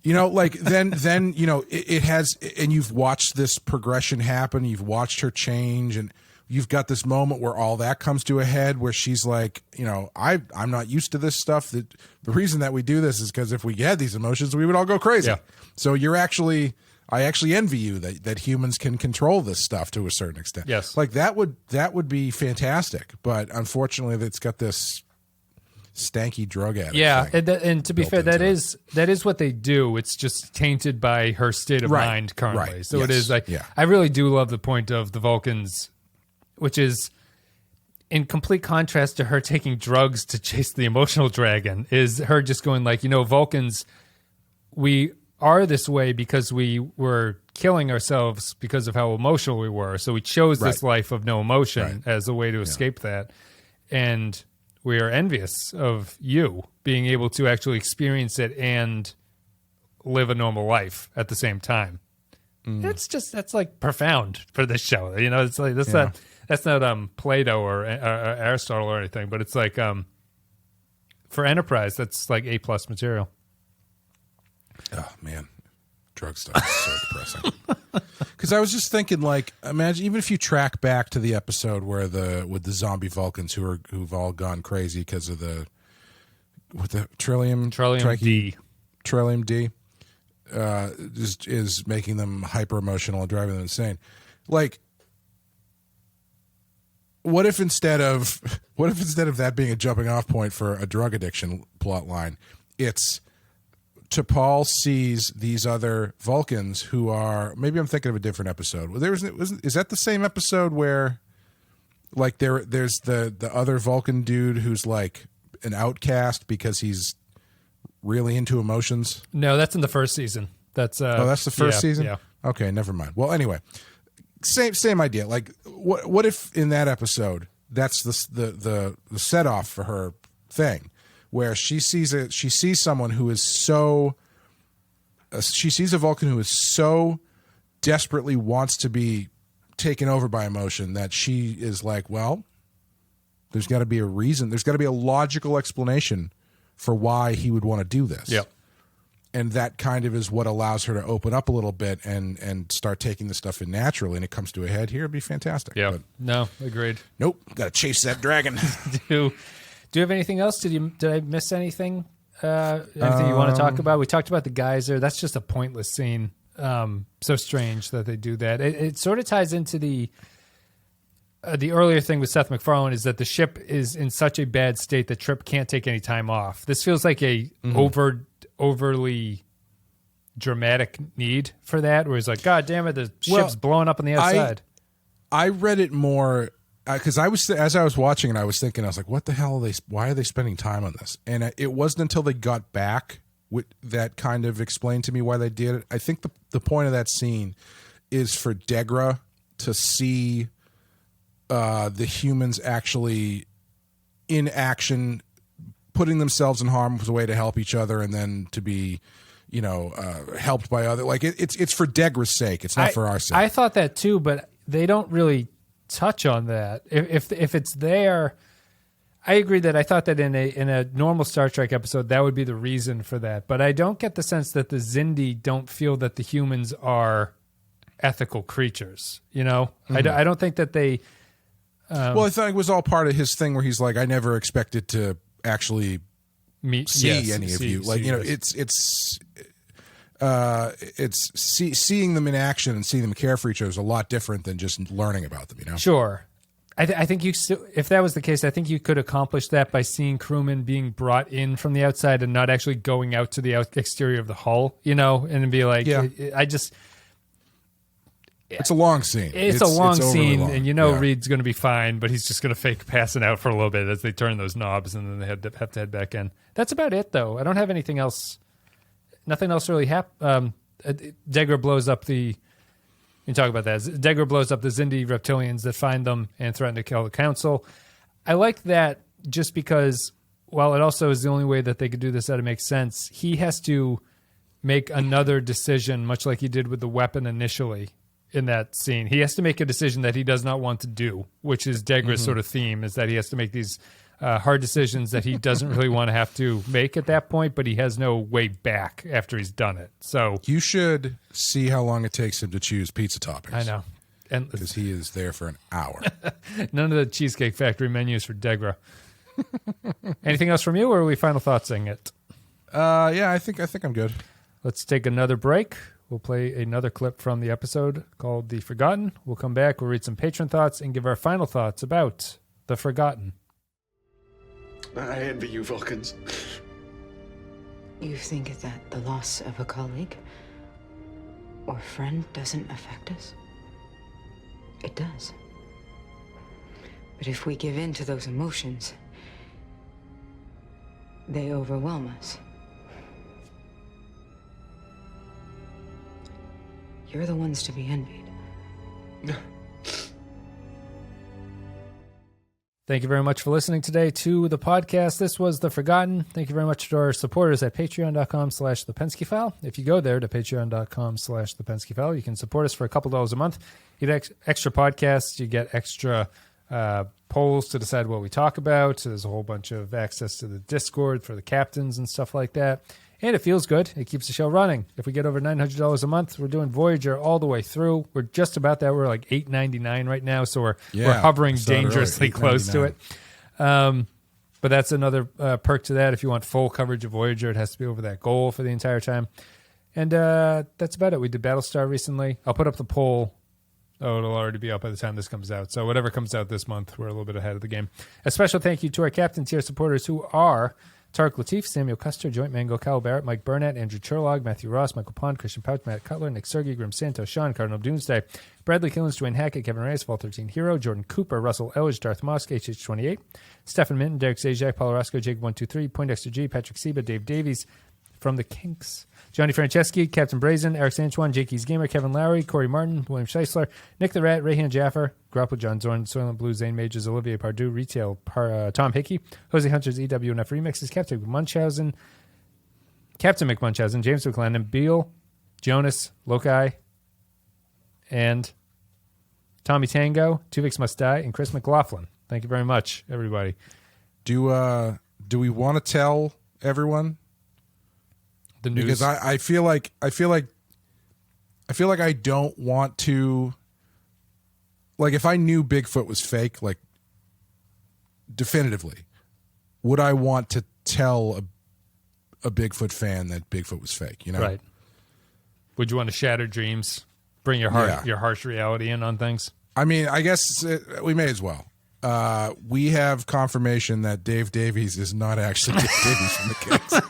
Speaker 2: You know, like then you know it has, and you've watched this progression happen. You've watched her change, and you've got this moment where all that comes to a head, where she's like, you know, I'm not used to this stuff. That the reason that we do this is because if we had these emotions, we would all go crazy. Yeah. So I actually envy you that humans can control this stuff to a certain extent.
Speaker 1: Yes,
Speaker 2: like that would be fantastic, but unfortunately, it's got this stanky drug addict.
Speaker 1: Yeah, and to be fair, that is what they do. It's just tainted by her state of mind currently.
Speaker 2: Right.
Speaker 1: So
Speaker 2: Yes.
Speaker 1: it is like,
Speaker 2: Yeah.
Speaker 1: I really do love the point of the Vulcans, which is in complete contrast to her taking drugs to chase the emotional dragon, is her just going like, you know, Vulcans, we are this way because we were killing ourselves because of how emotional we were. So we chose this life of no emotion as a way to escape that. And we are envious of you being able to actually experience it and live a normal life at the same time. That's like profound for this show. You know, it's like that's not Plato or Aristotle or anything, but it's like for Enterprise, that's like A+ material.
Speaker 2: Oh man, drug stuff is so depressing. Because I was just thinking, like, imagine even if you track back to the episode where with the zombie Vulcans who've all gone crazy because of the trillium
Speaker 1: D
Speaker 2: is making them hyper emotional and driving them insane. Like, what if instead of that being a jumping off point for a drug addiction plot line, it's T'Pol sees these other Vulcans who are, maybe I'm thinking of a different episode. Is that the same episode where like there's the other Vulcan dude who's like an outcast because he's really into emotions?
Speaker 1: No, that's in the first season. That's
Speaker 2: that's the first season?
Speaker 1: Yeah.
Speaker 2: Okay, never mind. Well, anyway, same idea. Like what if in that episode that's the set off for her thing, where she sees someone who is so she sees a Vulcan who is so desperately wants to be taken over by emotion that she is like, well, there's got to be a reason. There's got to be a logical explanation for why he would want to do this.
Speaker 1: Yep.
Speaker 2: And that kind of is what allows her to open up a little bit and start taking the stuff in naturally. And it comes to a head here. It'd be fantastic.
Speaker 1: Yeah.
Speaker 2: But
Speaker 1: No, agreed.
Speaker 2: nope. Got to chase that dragon.
Speaker 1: Do you have anything else? Did I miss anything? Anything you want to talk about? We talked about the geyser. That's just a pointless scene. So strange that they do that. It sort of ties into the earlier thing with Seth MacFarlane, is that the ship is in such a bad state that Trip can't take any time off. This feels like a overly dramatic need for that, where he's like, God damn it, the ship's blowing up on the outside.
Speaker 2: I read it more because as I was watching it, I was thinking, I was like, what the hell why are they spending time on this? And it wasn't until they got back that kind of explained to me why they did it. I think the point of that scene is for Degra to see the humans actually in action, putting themselves in harm's way to help each other, and then to be, helped by other. Like it's for Degra's sake. It's not for our sake.
Speaker 1: I thought that too, but they don't really touch on that. If it's there, I agree that I thought that in a normal Star Trek episode that would be the reason for that. But I don't get the sense that the Xindi don't feel that the humans are ethical creatures. I don't think that they.
Speaker 2: Well, I thought it was all part of his thing where he's like, I never expected to actually see any of you. Like, it's seeing them in action and seeing them care for each other is a lot different than just learning about them.
Speaker 1: Sure. I think you still, if that was the case, I think you could accomplish that by seeing crewmen being brought in from the outside and not actually going out to the exterior of the hull, and be like,
Speaker 2: It's a long scene.
Speaker 1: It's a long scene,
Speaker 2: long.
Speaker 1: and Reed's going to be fine, but he's just going to fake passing out for a little bit as they turn those knobs, and then they have to head back in. That's about it, though. I don't have anything else. Nothing else really happened. Degra blows up the. You can talk about that. Degra blows up the Xindi reptilians that find them and threaten to kill the council. I like that just because, while it also is the only way that they could do this that it makes sense, he has to make another decision, much like he did with the weapon initially. in that scene. He has to make a decision that he does not want to do, which is Degra's sort of theme, is that he has to make these hard decisions that he doesn't really want to have to make at that point, but he has no way back after he's done it. So
Speaker 2: you should see how long it takes him to choose pizza toppings.
Speaker 1: I know. And
Speaker 2: because he is there for an hour.
Speaker 1: None of the Cheesecake Factory menus for Degra. Anything else from you, or are we final thoughtsing it?
Speaker 2: Yeah, I think I'm good.
Speaker 1: Let's take another break. We'll play another clip from the episode called The Forgotten. We'll come back, we'll read some patron thoughts, and give our final thoughts about The Forgotten.
Speaker 6: I envy you, Vulcans.
Speaker 7: You think that the loss of a colleague or friend doesn't affect us? It does. But if we give in to those emotions, they overwhelm us. You're the ones to be envied.
Speaker 1: Thank you very much for listening today to the podcast. This was The Forgotten. Thank you very much to our supporters at patreon.com/The Penske File. If you go there to patreon.com/The Penske File, you can support us for a couple dollars a month. You get extra podcasts. You get extra polls to decide what we talk about. There's a whole bunch of access to the Discord for the captains and stuff like that. And it feels good. It keeps the show running. If we get over $900 a month, we're doing Voyager all the way through. We're just about that. We're like $8.99 right now, so we're hovering dangerously close to it. But that's another perk to that. If you want full coverage of Voyager, it has to be over that goal for the entire time. And that's about it. We did Battlestar recently. I'll put up the poll. Oh, it'll already be out by the time this comes out. So whatever comes out this month, we're a little bit ahead of the game. A special thank you to our Captain Tier supporters who are Tarek Latif, Samuel Custer, Joint Mango, Kyle Barrett, Mike Burnett, Andrew Churlog, Matthew Ross, Michael Pond, Christian Pouch, Matt Cutler, Nick Sergey, Grim Santos, Sean, Cardinal Doomsday, Bradley Killens, Dwayne Hackett, Kevin Reyes, Fall 13 Hero, Jordan Cooper, Russell Elledge, Darth Mosk, HH28, Stefan Minton, Derek Zajac, Paul Roscoe, Jake123, Poindexter G, Patrick Seba, Dave Davies from the Kinks, Johnny Franceschi, Captain Brazen, Eric Sanchuan, Jakey's Gamer, Kevin Lowry, Corey Martin, William Scheisler, Nick the Rat, Rayhan Jaffer, Grapple John Zorn, Soylent Blue, Zane Mages, Olivier Pardue, Retail, Tom Hickey, Jose Hunter's EWNF Remixes, Captain McMunchausen, James McLennan, Beal, Jonas, Lokai, and Tommy Tango, Tuvix Must Die, and Chris McLaughlin. Thank you very much, everybody.
Speaker 2: Do we want to tell everyone
Speaker 1: the news?
Speaker 2: Because I feel like I don't want to. Like, if I knew Bigfoot was fake, like, definitively, would I want to tell a Bigfoot fan that Bigfoot was fake? You know,
Speaker 1: right? Would you want to shatter dreams, bring your harsh reality in on things? I
Speaker 2: mean, I guess we may as well. We have confirmation that Dave Davies is not actually Dave Davies from the Kinks.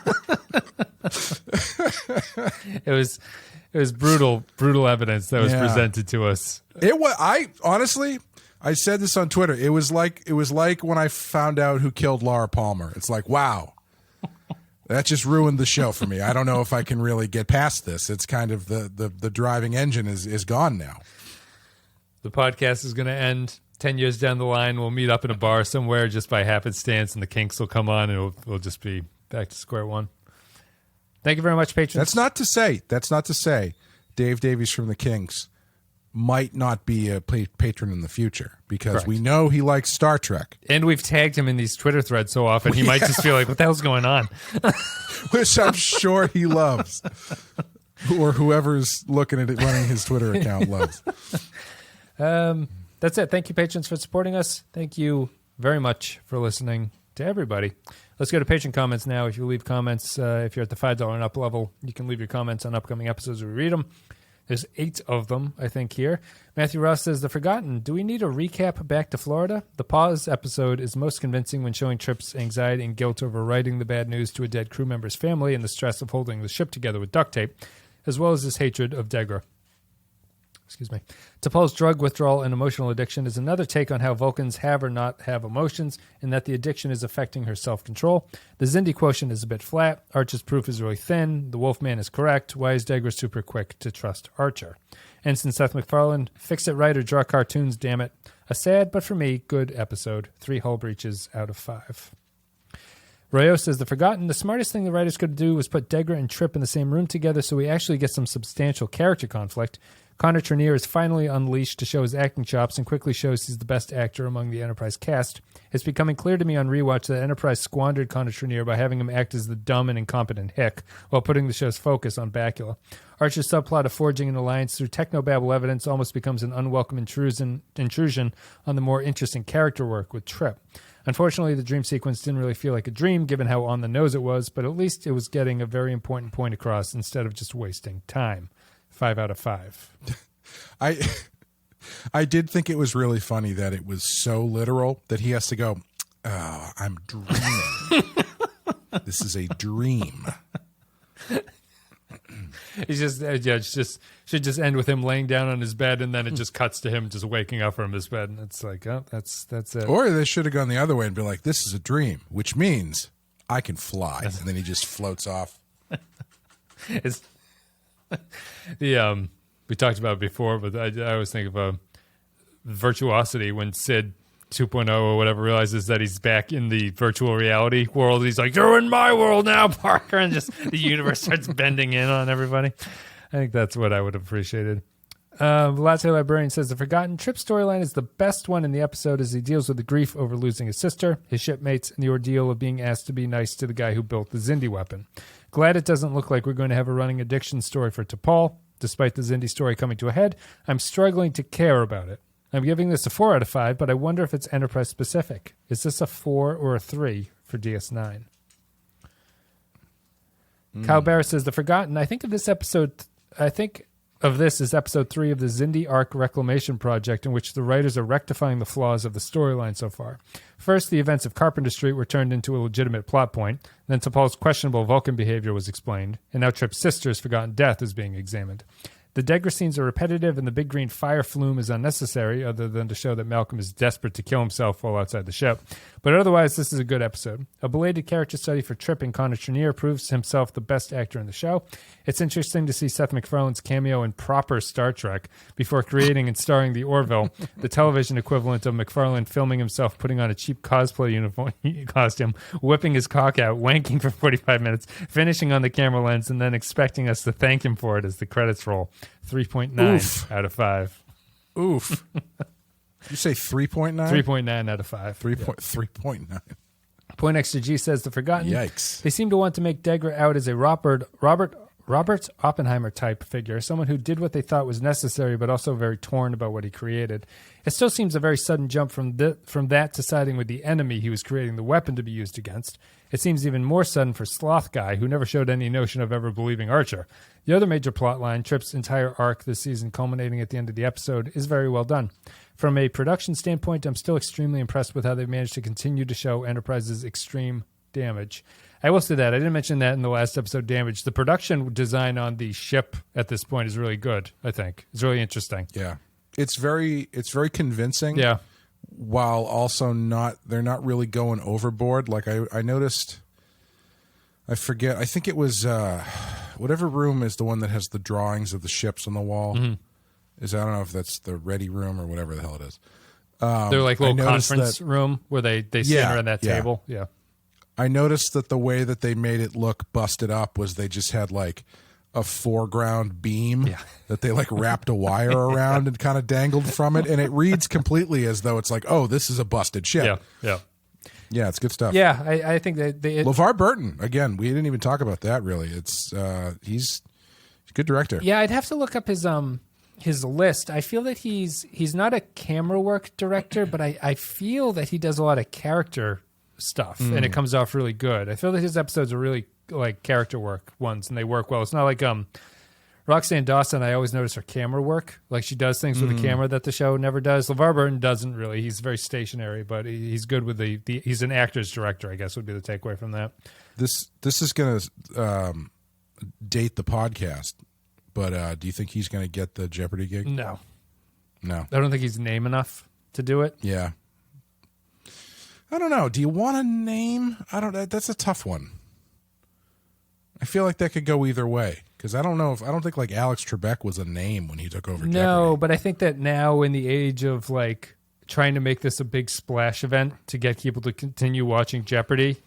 Speaker 1: It was brutal evidence that was presented to us.
Speaker 2: It was. I said this on Twitter. It was like when I found out who killed Laura Palmer. It's like, wow, that just ruined the show for me. I don't know if I can really get past this. It's kind of the driving engine is gone now.
Speaker 1: The podcast is going to end 10 years down the line. We'll meet up in a bar somewhere just by happenstance, and the Kinks will come on, and we'll just be back to square one. Thank you very much, patrons.
Speaker 2: That's not to say Dave Davies from the Kinks might not be a patron in the future, because Correct. We know he likes Star Trek.
Speaker 1: And we've tagged him in these Twitter threads so often, he might just feel like, what the hell's going on?
Speaker 2: Which I'm sure he loves. Or whoever's looking at it, running his Twitter account loves.
Speaker 1: That's it. Thank you, patrons, for supporting us. Thank you very much for listening to everybody. Let's go to patron comments now. If you leave comments, if you're at the $5 and up level, you can leave your comments on upcoming episodes. We read them. There's 8 of them, I think, here. Matthew Ross says, The Forgotten. Do we need a recap back to Florida? The pause episode is most convincing when showing Trip's anxiety and guilt over writing the bad news to a dead crew member's family and the stress of holding the ship together with duct tape, as well as his hatred of Degra. Excuse me. T'Pol's drug withdrawal and emotional addiction is another take on how Vulcans have or not have emotions, and that the addiction is affecting her self-control. The Xindi quotient is a bit flat. Archer's proof is really thin. The Wolfman is correct. Why is Degra super quick to trust Archer? Ensign Seth MacFarlane, fix it right or draw cartoons, damn it. A sad, but for me, good episode. 3 hull breaches out of 5. Rayo says, The Forgotten, the smartest thing the writers could do was put Degra and Trip in the same room together so we actually get some substantial character conflict. Connor Trenier is finally unleashed to show his acting chops and quickly shows he's the best actor among the Enterprise cast. It's becoming clear to me on rewatch that Enterprise squandered Connor Trenier by having him act as the dumb and incompetent hick while putting the show's focus on Bakula. Archer's subplot of forging an alliance through technobabble evidence almost becomes an unwelcome intrusion on the more interesting character work with Trip. Unfortunately, the dream sequence didn't really feel like a dream given how on the nose it was, but at least it was getting a very important point across instead of just wasting time. 5 out of 5.
Speaker 2: I did think it was really funny that it was so literal that he has to go, oh, I'm dreaming. This is a dream.
Speaker 1: He's just should just end with him laying down on his bed, and then it just cuts to him just waking up from his bed, and it's like, oh, that's it.
Speaker 2: Or they should have gone the other way and been like, this is a dream, which means I can fly, and then he just floats off.
Speaker 1: It's we talked about it before, but I always think of Virtuosity when Sid 2.0 or whatever realizes that he's back in the virtual reality world. He's like, you're in my world now, Parker, and just the universe starts bending in on everybody. I think that's what I would have appreciated. Latte Librarian says, The Forgotten Trip storyline is the best one in the episode as he deals with the grief over losing his sister, his shipmates, and the ordeal of being asked to be nice to the guy who built the Xindi weapon. Glad it doesn't look like we're going to have a running addiction story for T'Pol. Despite the Xindi story coming to a head, I'm struggling to care about it. I'm giving this a 4 out of 5, but I wonder if it's Enterprise specific. Is this a 4 or a 3 for DS9? Kyle Barrett says, The Forgotten. I think of this as episode 3 of the Xindi Arc Reclamation Project, in which the writers are rectifying the flaws of the storyline so far. First, the events of Carpenter Street were turned into a legitimate plot point. Then T'Pol's questionable Vulcan behavior was explained. And now Trip's sister's forgotten death is being examined. The Degra scenes are repetitive, and the big green fire flume is unnecessary, other than to show that Malcolm is desperate to kill himself while outside the ship. But otherwise, this is a good episode. A belated character study for Trip and Connor Trenier proves himself the best actor in the show. It's interesting to see Seth MacFarlane's cameo in proper Star Trek before creating and starring the Orville, the television equivalent of MacFarlane filming himself putting on a cheap cosplay costume, whipping his cock out, wanking for 45 minutes, finishing on the camera lens, and then expecting us to thank him for it as the credits roll. 3.9 out of 5.
Speaker 2: Oof. You say 3.9?
Speaker 1: 3.9 out of 5.
Speaker 2: 3.9.
Speaker 1: Point Extra G says, The Forgotten.
Speaker 2: Yikes.
Speaker 1: They seem to want to make Degra out as a Robert Oppenheimer type figure, someone who did what they thought was necessary, but also very torn about what he created. It still seems a very sudden jump from that to siding with the enemy he was creating the weapon to be used against. It seems even more sudden for Sloth Guy, who never showed any notion of ever believing Archer. The other major plot line, Trip's entire arc this season culminating at the end of the episode, is very well done. From a production standpoint, I'm still extremely impressed with how they've managed to continue to show Enterprise's extreme damage. I will say that. I didn't mention that in the last episode, Damage. The production design on the ship at this point is really good, I think. It's really interesting.
Speaker 2: Yeah. It's very convincing.
Speaker 1: Yeah.
Speaker 2: While also they're not really going overboard. Like I noticed, I forget, I think it was whatever room is the one that has the drawings of the ships on the wall. Mm-hmm. I don't know if that's the ready room or whatever the hell it is.
Speaker 1: They're like little conference room where they sit around that table. Yeah.
Speaker 2: I noticed that the way that they made it look busted up was they just had like a foreground beam that they like wrapped a wire around and kind of dangled from it. And it reads completely as though it's like, oh, this is a busted ship.
Speaker 1: Yeah.
Speaker 2: Yeah, it's good stuff.
Speaker 1: Yeah, I think that
Speaker 2: LeVar Burton, again, we didn't even talk about that really. It's he's a good director.
Speaker 1: Yeah, I'd have to look up his list. I feel that he's not a camera work director, but I feel that he does a lot of character stuff and it comes off really good. I feel that his episodes are really like character work ones and they work well. It's not like Roxanne Dawson, I always notice her camera work. Like she does things with the camera that the show never does. LeVar Burton doesn't really. He's very stationary, but he's good with he's an actor's director, I guess would be the takeaway from that.
Speaker 2: This is going to date the podcast, but do you think he's going to get the Jeopardy gig?
Speaker 1: No.
Speaker 2: I
Speaker 1: don't think he's name enough to do it.
Speaker 2: Yeah. I don't know. Do you want a name? That's a tough one. I feel like that could go either way because I don't think like Alex Trebek was a name when he took over.
Speaker 1: No,
Speaker 2: Jeopardy.
Speaker 1: but I think that now in the age of like trying to make this a big splash event to get people to continue watching Jeopardy,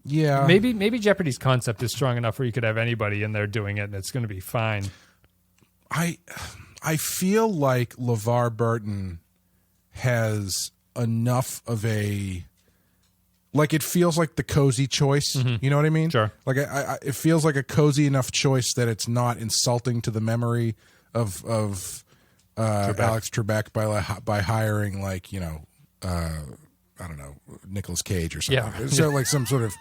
Speaker 1: Maybe Jeopardy's concept is strong enough where you could have anybody in there doing it and it's going to be fine.
Speaker 2: I feel like LeVar Burton has enough of a, like, it feels like the cozy choice. You know what I mean?
Speaker 1: Sure.
Speaker 2: Like it feels like a cozy enough choice that it's not insulting to the memory of Alex Trebek by hiring, like, you know, I don't know, Nicolas Cage or something.
Speaker 1: Yeah.
Speaker 2: So like some sort of,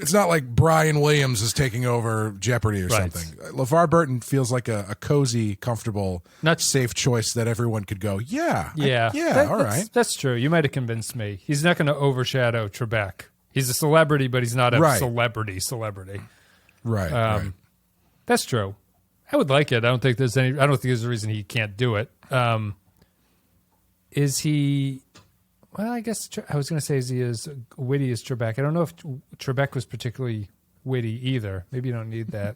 Speaker 2: it's not like Brian Williams is taking over Jeopardy or something. LeVar Burton feels like a cozy, comfortable, safe choice that everyone could go, all right.
Speaker 1: That's true. You might have convinced me. He's not going to overshadow Trebek. He's a celebrity, but he's not a celebrity.
Speaker 2: Right.
Speaker 1: That's true. I would like it. I don't think there's a reason he can't do it. Is he? Well, I guess I was going to say is he as witty as Trebek. I don't know if Trebek was particularly witty either. Maybe you don't need that.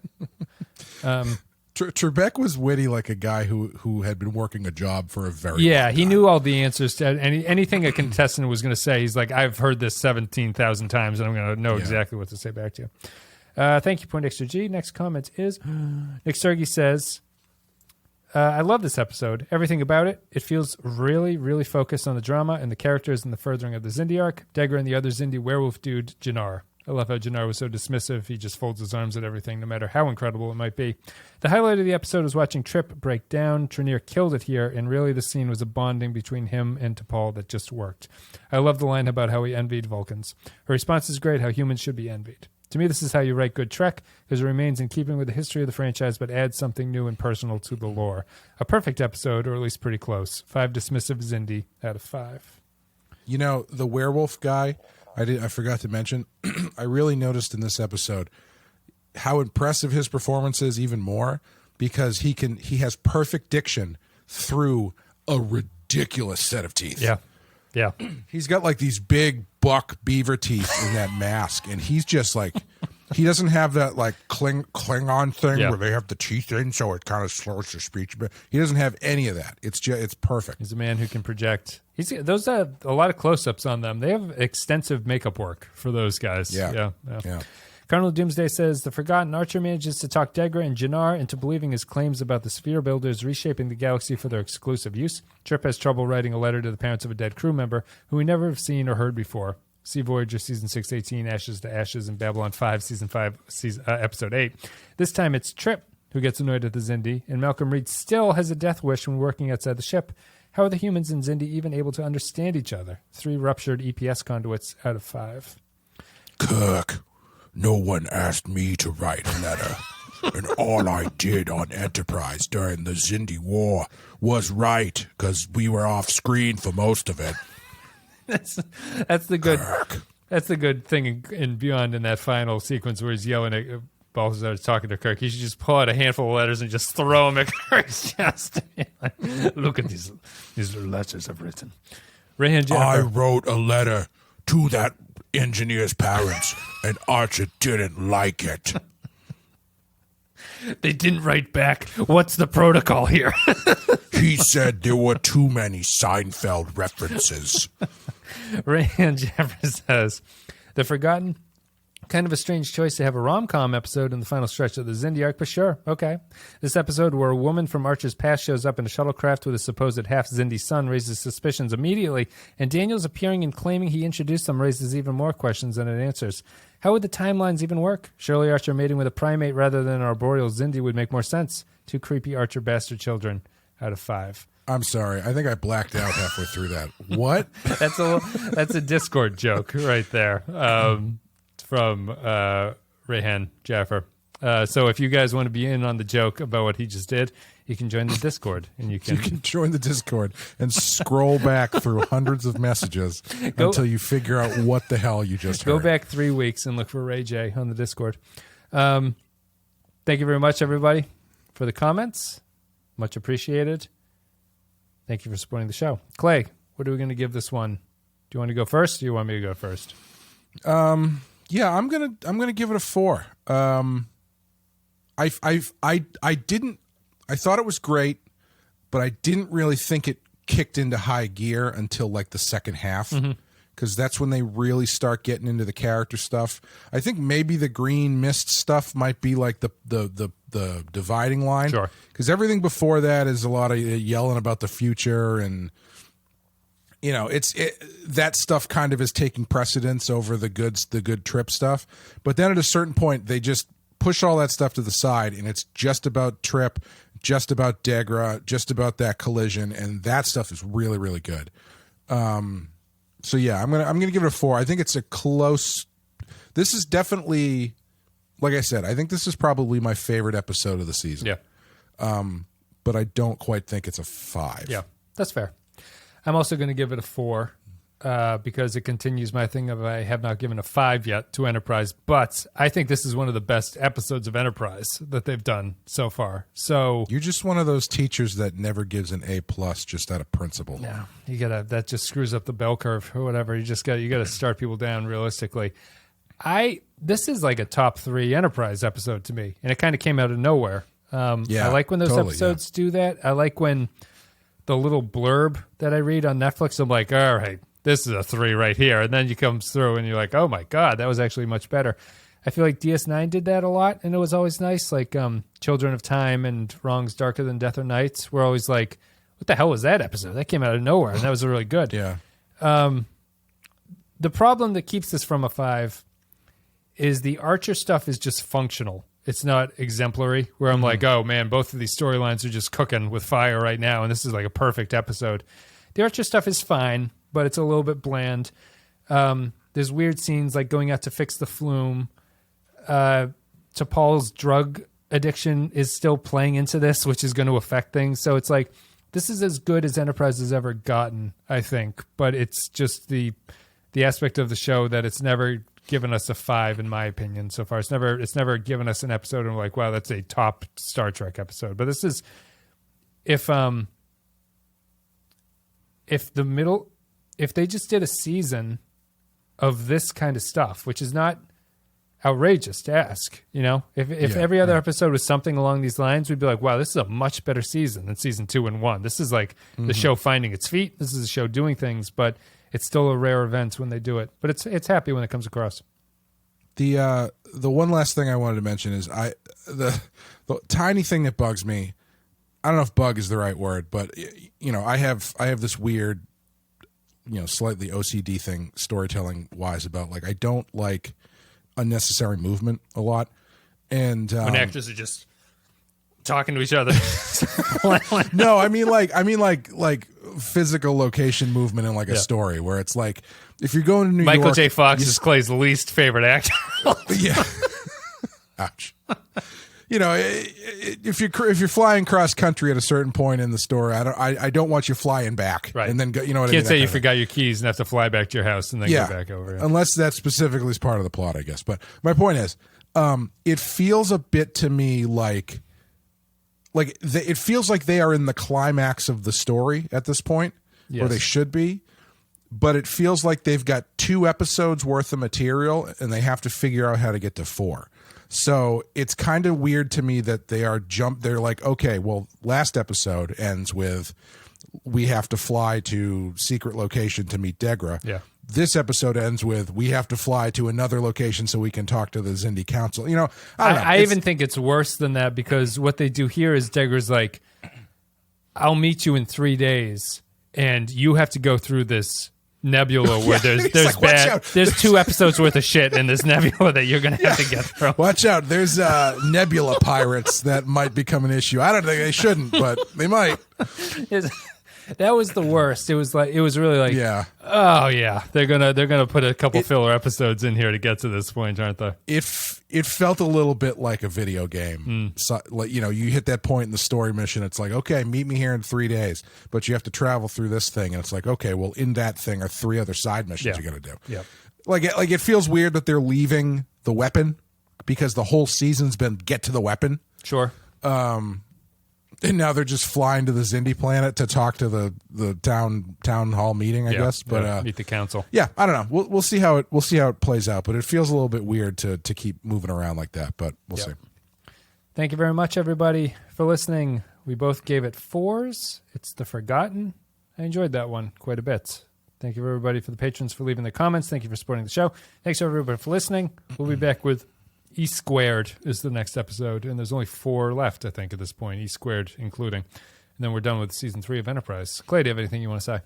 Speaker 2: Trebek was witty like a guy who had been working a job for a very long time.
Speaker 1: He knew all the answers to anything a contestant was going to say. He's like, I've heard this 17,000 times, and I'm going to know exactly what to say back to you. Thank you, Point Extra G. Next comment is Nick Sergi says, I love this episode. Everything about it. It feels really, really focused on the drama and the characters and the furthering of the Xindi arc. Degra and the other Xindi werewolf dude, Jannar. I love how Jannar was so dismissive. He just folds his arms at everything, no matter how incredible it might be. The highlight of the episode was watching Trip break down. Trenier killed it here, and really the scene was a bonding between him and T'Pol that just worked. I love the line about how he envied Vulcans. Her response is great, how humans should be envied. To me, this is how you write good Trek, because it remains in keeping with the history of the franchise, but adds something new and personal to the lore. A perfect episode, or at least pretty close. 5 dismissive Xindi out of 5.
Speaker 2: You know, the werewolf guy, I forgot to mention, I really noticed in this episode how impressive his performance is even more, because he has perfect diction through a ridiculous set of teeth.
Speaker 1: Yeah.
Speaker 2: He's got like these big buck beaver teeth in that mask, and he's just like, he doesn't have that like Klingon thing where they have the teeth in, so it kind of slows your speech. But he doesn't have any of that. It's perfect.
Speaker 1: He's a man who can project. Those are a lot of close-ups on them. They have extensive makeup work for those guys. Yeah. Colonel Doomsday says, the Forgotten Archer manages to talk Degra and Jannar into believing his claims about the sphere builders reshaping the galaxy for their exclusive use. Trip has trouble writing a letter to the parents of a dead crew member who we never have seen or heard before. See Voyager Season 618, Ashes to Ashes, and Babylon 5, Season 5, Episode 8. This time it's Trip who gets annoyed at the Xindi, and Malcolm Reed still has a death wish when working outside the ship. How are the humans and Xindi even able to understand each other? 3 ruptured EPS conduits out of 5.
Speaker 2: Kirk. No one asked me to write a letter, and all I did on Enterprise during the Xindi War was write, because we were off screen for most of it.
Speaker 1: That's the good. Kirk. That's the good thing in Beyond in that final sequence where he's yelling at Balthazar talking to Kirk. He should just pull out a handful of letters and just throw them at Kirk's chest. Look at these little letters I've written.
Speaker 2: I wrote a letter to that engineer's parents, and Archer didn't like it.
Speaker 1: They didn't write back. What's the protocol here?
Speaker 2: He said there were too many Seinfeld references.
Speaker 1: Rayhan Jeffers says, The Forgotten, kind of a strange choice to have a rom-com episode in the final stretch of the Xindi arc, but sure, okay. This episode where a woman from Archer's past shows up in a shuttlecraft with a supposed half-Xindi son raises suspicions immediately, and Daniels appearing and claiming he introduced them raises even more questions than it answers. How would the timelines even work? Surely Archer mating with a primate rather than an arboreal Xindi would make more sense. 2 creepy Archer bastard children out of 5.
Speaker 2: I'm sorry. I think I blacked out halfway through that. What?
Speaker 1: That's a Discord joke right there. From Rayhan Jaffer. So if you guys want to be in on the joke about what he just did, you can join the Discord. And you can
Speaker 2: join the Discord and scroll back through hundreds of messages until you figure out what the hell you just heard.
Speaker 1: Go back 3 weeks and look for Ray J on the Discord. Thank you very much, everybody, for the comments. Much appreciated. Thank you for supporting the show. Clay, what are we going to give this one? Do you want to go first, or do you want me to go first?
Speaker 2: Yeah, I'm gonna give it a 4. I thought it was great, but I didn't really think it kicked into high gear until like the second half, because that's when they really start getting into the character stuff. I think maybe the Green Mist stuff might be like the dividing line.
Speaker 1: Sure.
Speaker 2: Because everything before that is a lot of yelling about the future, and that stuff kind of is taking precedence over the good Trip stuff. But then at a certain point, they just push all that stuff to the side, and it's just about Trip, just about Degra, just about that collision, and that stuff is really, really good. So yeah, I'm gonna give it a 4. I think it's a close. This is definitely, like I said, I think this is probably my favorite episode of the season.
Speaker 1: Yeah.
Speaker 2: But I don't quite think it's a 5.
Speaker 1: Yeah, that's fair. I'm also going to give it a 4 because it continues my thing of I have not given a 5 yet to Enterprise, but I think this is one of the best episodes of Enterprise that they've done so far. So
Speaker 2: you're just one of those teachers that never gives an A+ just out of principle.
Speaker 1: No, that just screws up the bell curve or whatever. You gotta start people down realistically. This is like a top 3 Enterprise episode to me, and it kind of came out of nowhere. I like when those episodes do that. I like when the little blurb that I read on Netflix, I'm like, all right, this is a 3 right here. And then you come through and you're like, oh my God, that was actually much better. I feel like DS9 did that a lot, and it was always nice. Like Children of Time and Wrongs Darker Than Death or Nights were always like, what the hell was that episode? That came out of nowhere, and that was really good.
Speaker 2: Yeah.
Speaker 1: The problem that keeps this from a 5 is the Archer stuff is just functional. It's not exemplary, where I'm like, oh man, both of these storylines are just cooking with fire right now, and this is like a perfect episode. The Archer stuff is fine, but it's a little bit bland. There's weird scenes like going out to fix the flume. T'Pol's drug addiction is still playing into this, which is going to affect things. So it's like, this is as good as Enterprise has ever gotten, I think. But it's just the aspect of the show that it's never given us a 5, in my opinion, so far. It's never given us an episode and we're like, wow, that's a top Star Trek episode. But this is, if they just did a season of this kind of stuff, which is not outrageous to ask, if every other episode was something along these lines, we'd be like, wow, this is a much better season than season 2 and 1. This is like the show finding its feet. This is the show doing things, but it's still a rare event when they do it. But it's happy when it comes across.
Speaker 2: The one last thing I wanted to mention is the tiny thing that bugs me. I don't know if bug is the right word, but I have this weird, slightly OCD thing storytelling wise about, like, I don't like unnecessary movement a lot, and
Speaker 1: when actors are just talking to each other.
Speaker 2: No, I mean like physical location movement in like a story where it's like, if you're going to New York,
Speaker 1: Michael J. Fox is Clay's least favorite actor.
Speaker 2: Yeah. Ouch. If you're flying cross country at a certain point in the story, I don't want you flying back,
Speaker 1: right?
Speaker 2: And then go,
Speaker 1: Can't say you forgot your keys and have to fly back to your house and then go back over. Yeah.
Speaker 2: Unless that specifically is part of the plot, I guess. But my point is, it feels a bit to me like it feels like they are in the climax of the story at this point, or they should be. But it feels like they've got 2 episodes worth of material and they have to figure out how to get to 4. So it's kind of weird to me that they're like, okay, well, last episode ends with we have to fly to secret location to meet Degra.
Speaker 1: Yeah.
Speaker 2: This episode ends with we have to fly to another location so we can talk to the Xindi Council. I don't know.
Speaker 1: I even think it's worse than that, because what they do here is Degra's like, I'll meet you in 3 days and you have to go through this nebula where there's 2 episodes worth of shit in this nebula that you're going to have to get through.
Speaker 2: Watch out. There's nebula pirates that might become an issue. I don't think they shouldn't, but they might.
Speaker 1: That was the worst. It was really like, oh yeah, they're gonna put a couple filler episodes in here to get to this point, aren't they?
Speaker 2: It felt a little bit like a video game. So, like, you hit that point in the story mission. It's like, okay, meet me here in 3 days, but you have to travel through this thing, and it's like, okay, well, in that thing are 3 other side missions you're gonna do.
Speaker 1: Yeah,
Speaker 2: like it feels weird that they're leaving the weapon, because the whole season's been get to the weapon.
Speaker 1: Sure.
Speaker 2: And now they're just flying to the Xindi planet to talk to the town hall meeting, I guess. But
Speaker 1: meet the council.
Speaker 2: Yeah, I don't know. We'll see how it plays out. But it feels a little bit weird to keep moving around like that. But we'll see.
Speaker 1: Thank you very much, everybody, for listening. We both gave it 4s. It's The Forgotten. I enjoyed that one quite a bit. Thank you, everybody, for the patrons for leaving the comments. Thank you for supporting the show. Thanks, everybody, for listening. We'll be back with E Squared is the next episode, and there's only 4 left, I think, at this point, E Squared including. And then we're done with Season 3 of Enterprise. Clay, do you have anything you want to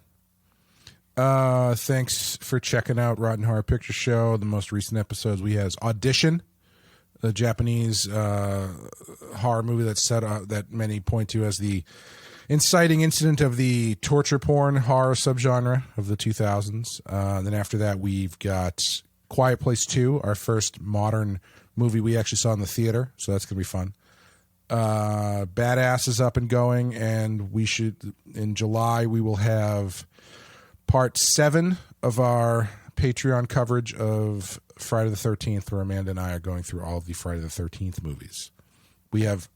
Speaker 1: say?
Speaker 2: Thanks for checking out Rotten Horror Picture Show. The most recent episodes we have Audition, the Japanese horror movie that's set that many point to as the inciting incident of the torture porn horror subgenre of the 2000s. Then after that, we've got Quiet Place 2, our first modern movie we actually saw in the theater, so that's going to be fun. Badass is up and going, and in July, we will have part 7 of our Patreon coverage of Friday the 13th, where Amanda and I are going through all of the Friday the 13th movies. We have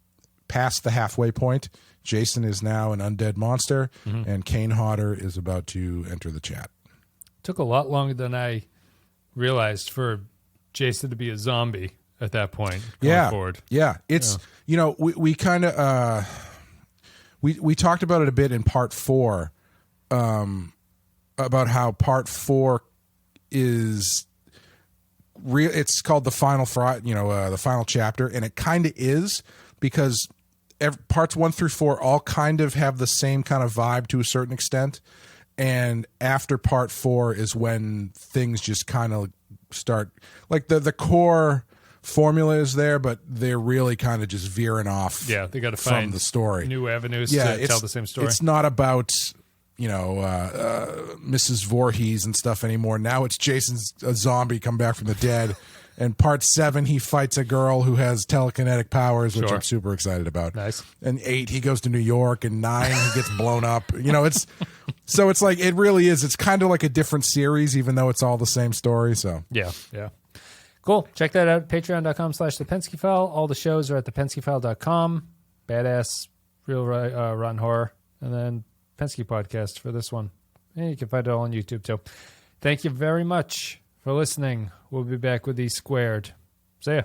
Speaker 2: passed the halfway point. Jason is now an undead monster, and Kane Hodder is about to enter the chat.
Speaker 1: Took a lot longer than I realized for Jason to be a zombie at that point. Going forward.
Speaker 2: Yeah. It's, we kind of, we talked about it a bit in part 4, about how part 4 is real. It's called the final the final chapter, and it kind of is, because parts 1 through 4 all kind of have the same kind of vibe to a certain extent, and after part 4 is when things just kind of start, like the core formula is there, but they're really kind of just veering off.
Speaker 1: Yeah, they got to find
Speaker 2: the story,
Speaker 1: new avenues to tell the same story.
Speaker 2: It's not about Mrs. Voorhees and stuff anymore. Now it's Jason's a zombie come back from the dead. And part 7, he fights a girl who has telekinetic powers, which I'm super excited about.
Speaker 1: Nice.
Speaker 2: And 8, he goes to New York. And 9, he gets blown up. It's like, it really is. It's kind of like a different series, even though it's all the same story. So
Speaker 1: yeah. Cool. Check that out. Patreon.com/The Penske File. All the shows are at thepenskyfile.com. Badass, Real Rotten Horror, and then Penske Podcast for this one. And you can find it all on YouTube too. Thank you very much for listening. We'll be back with E Squared. See ya.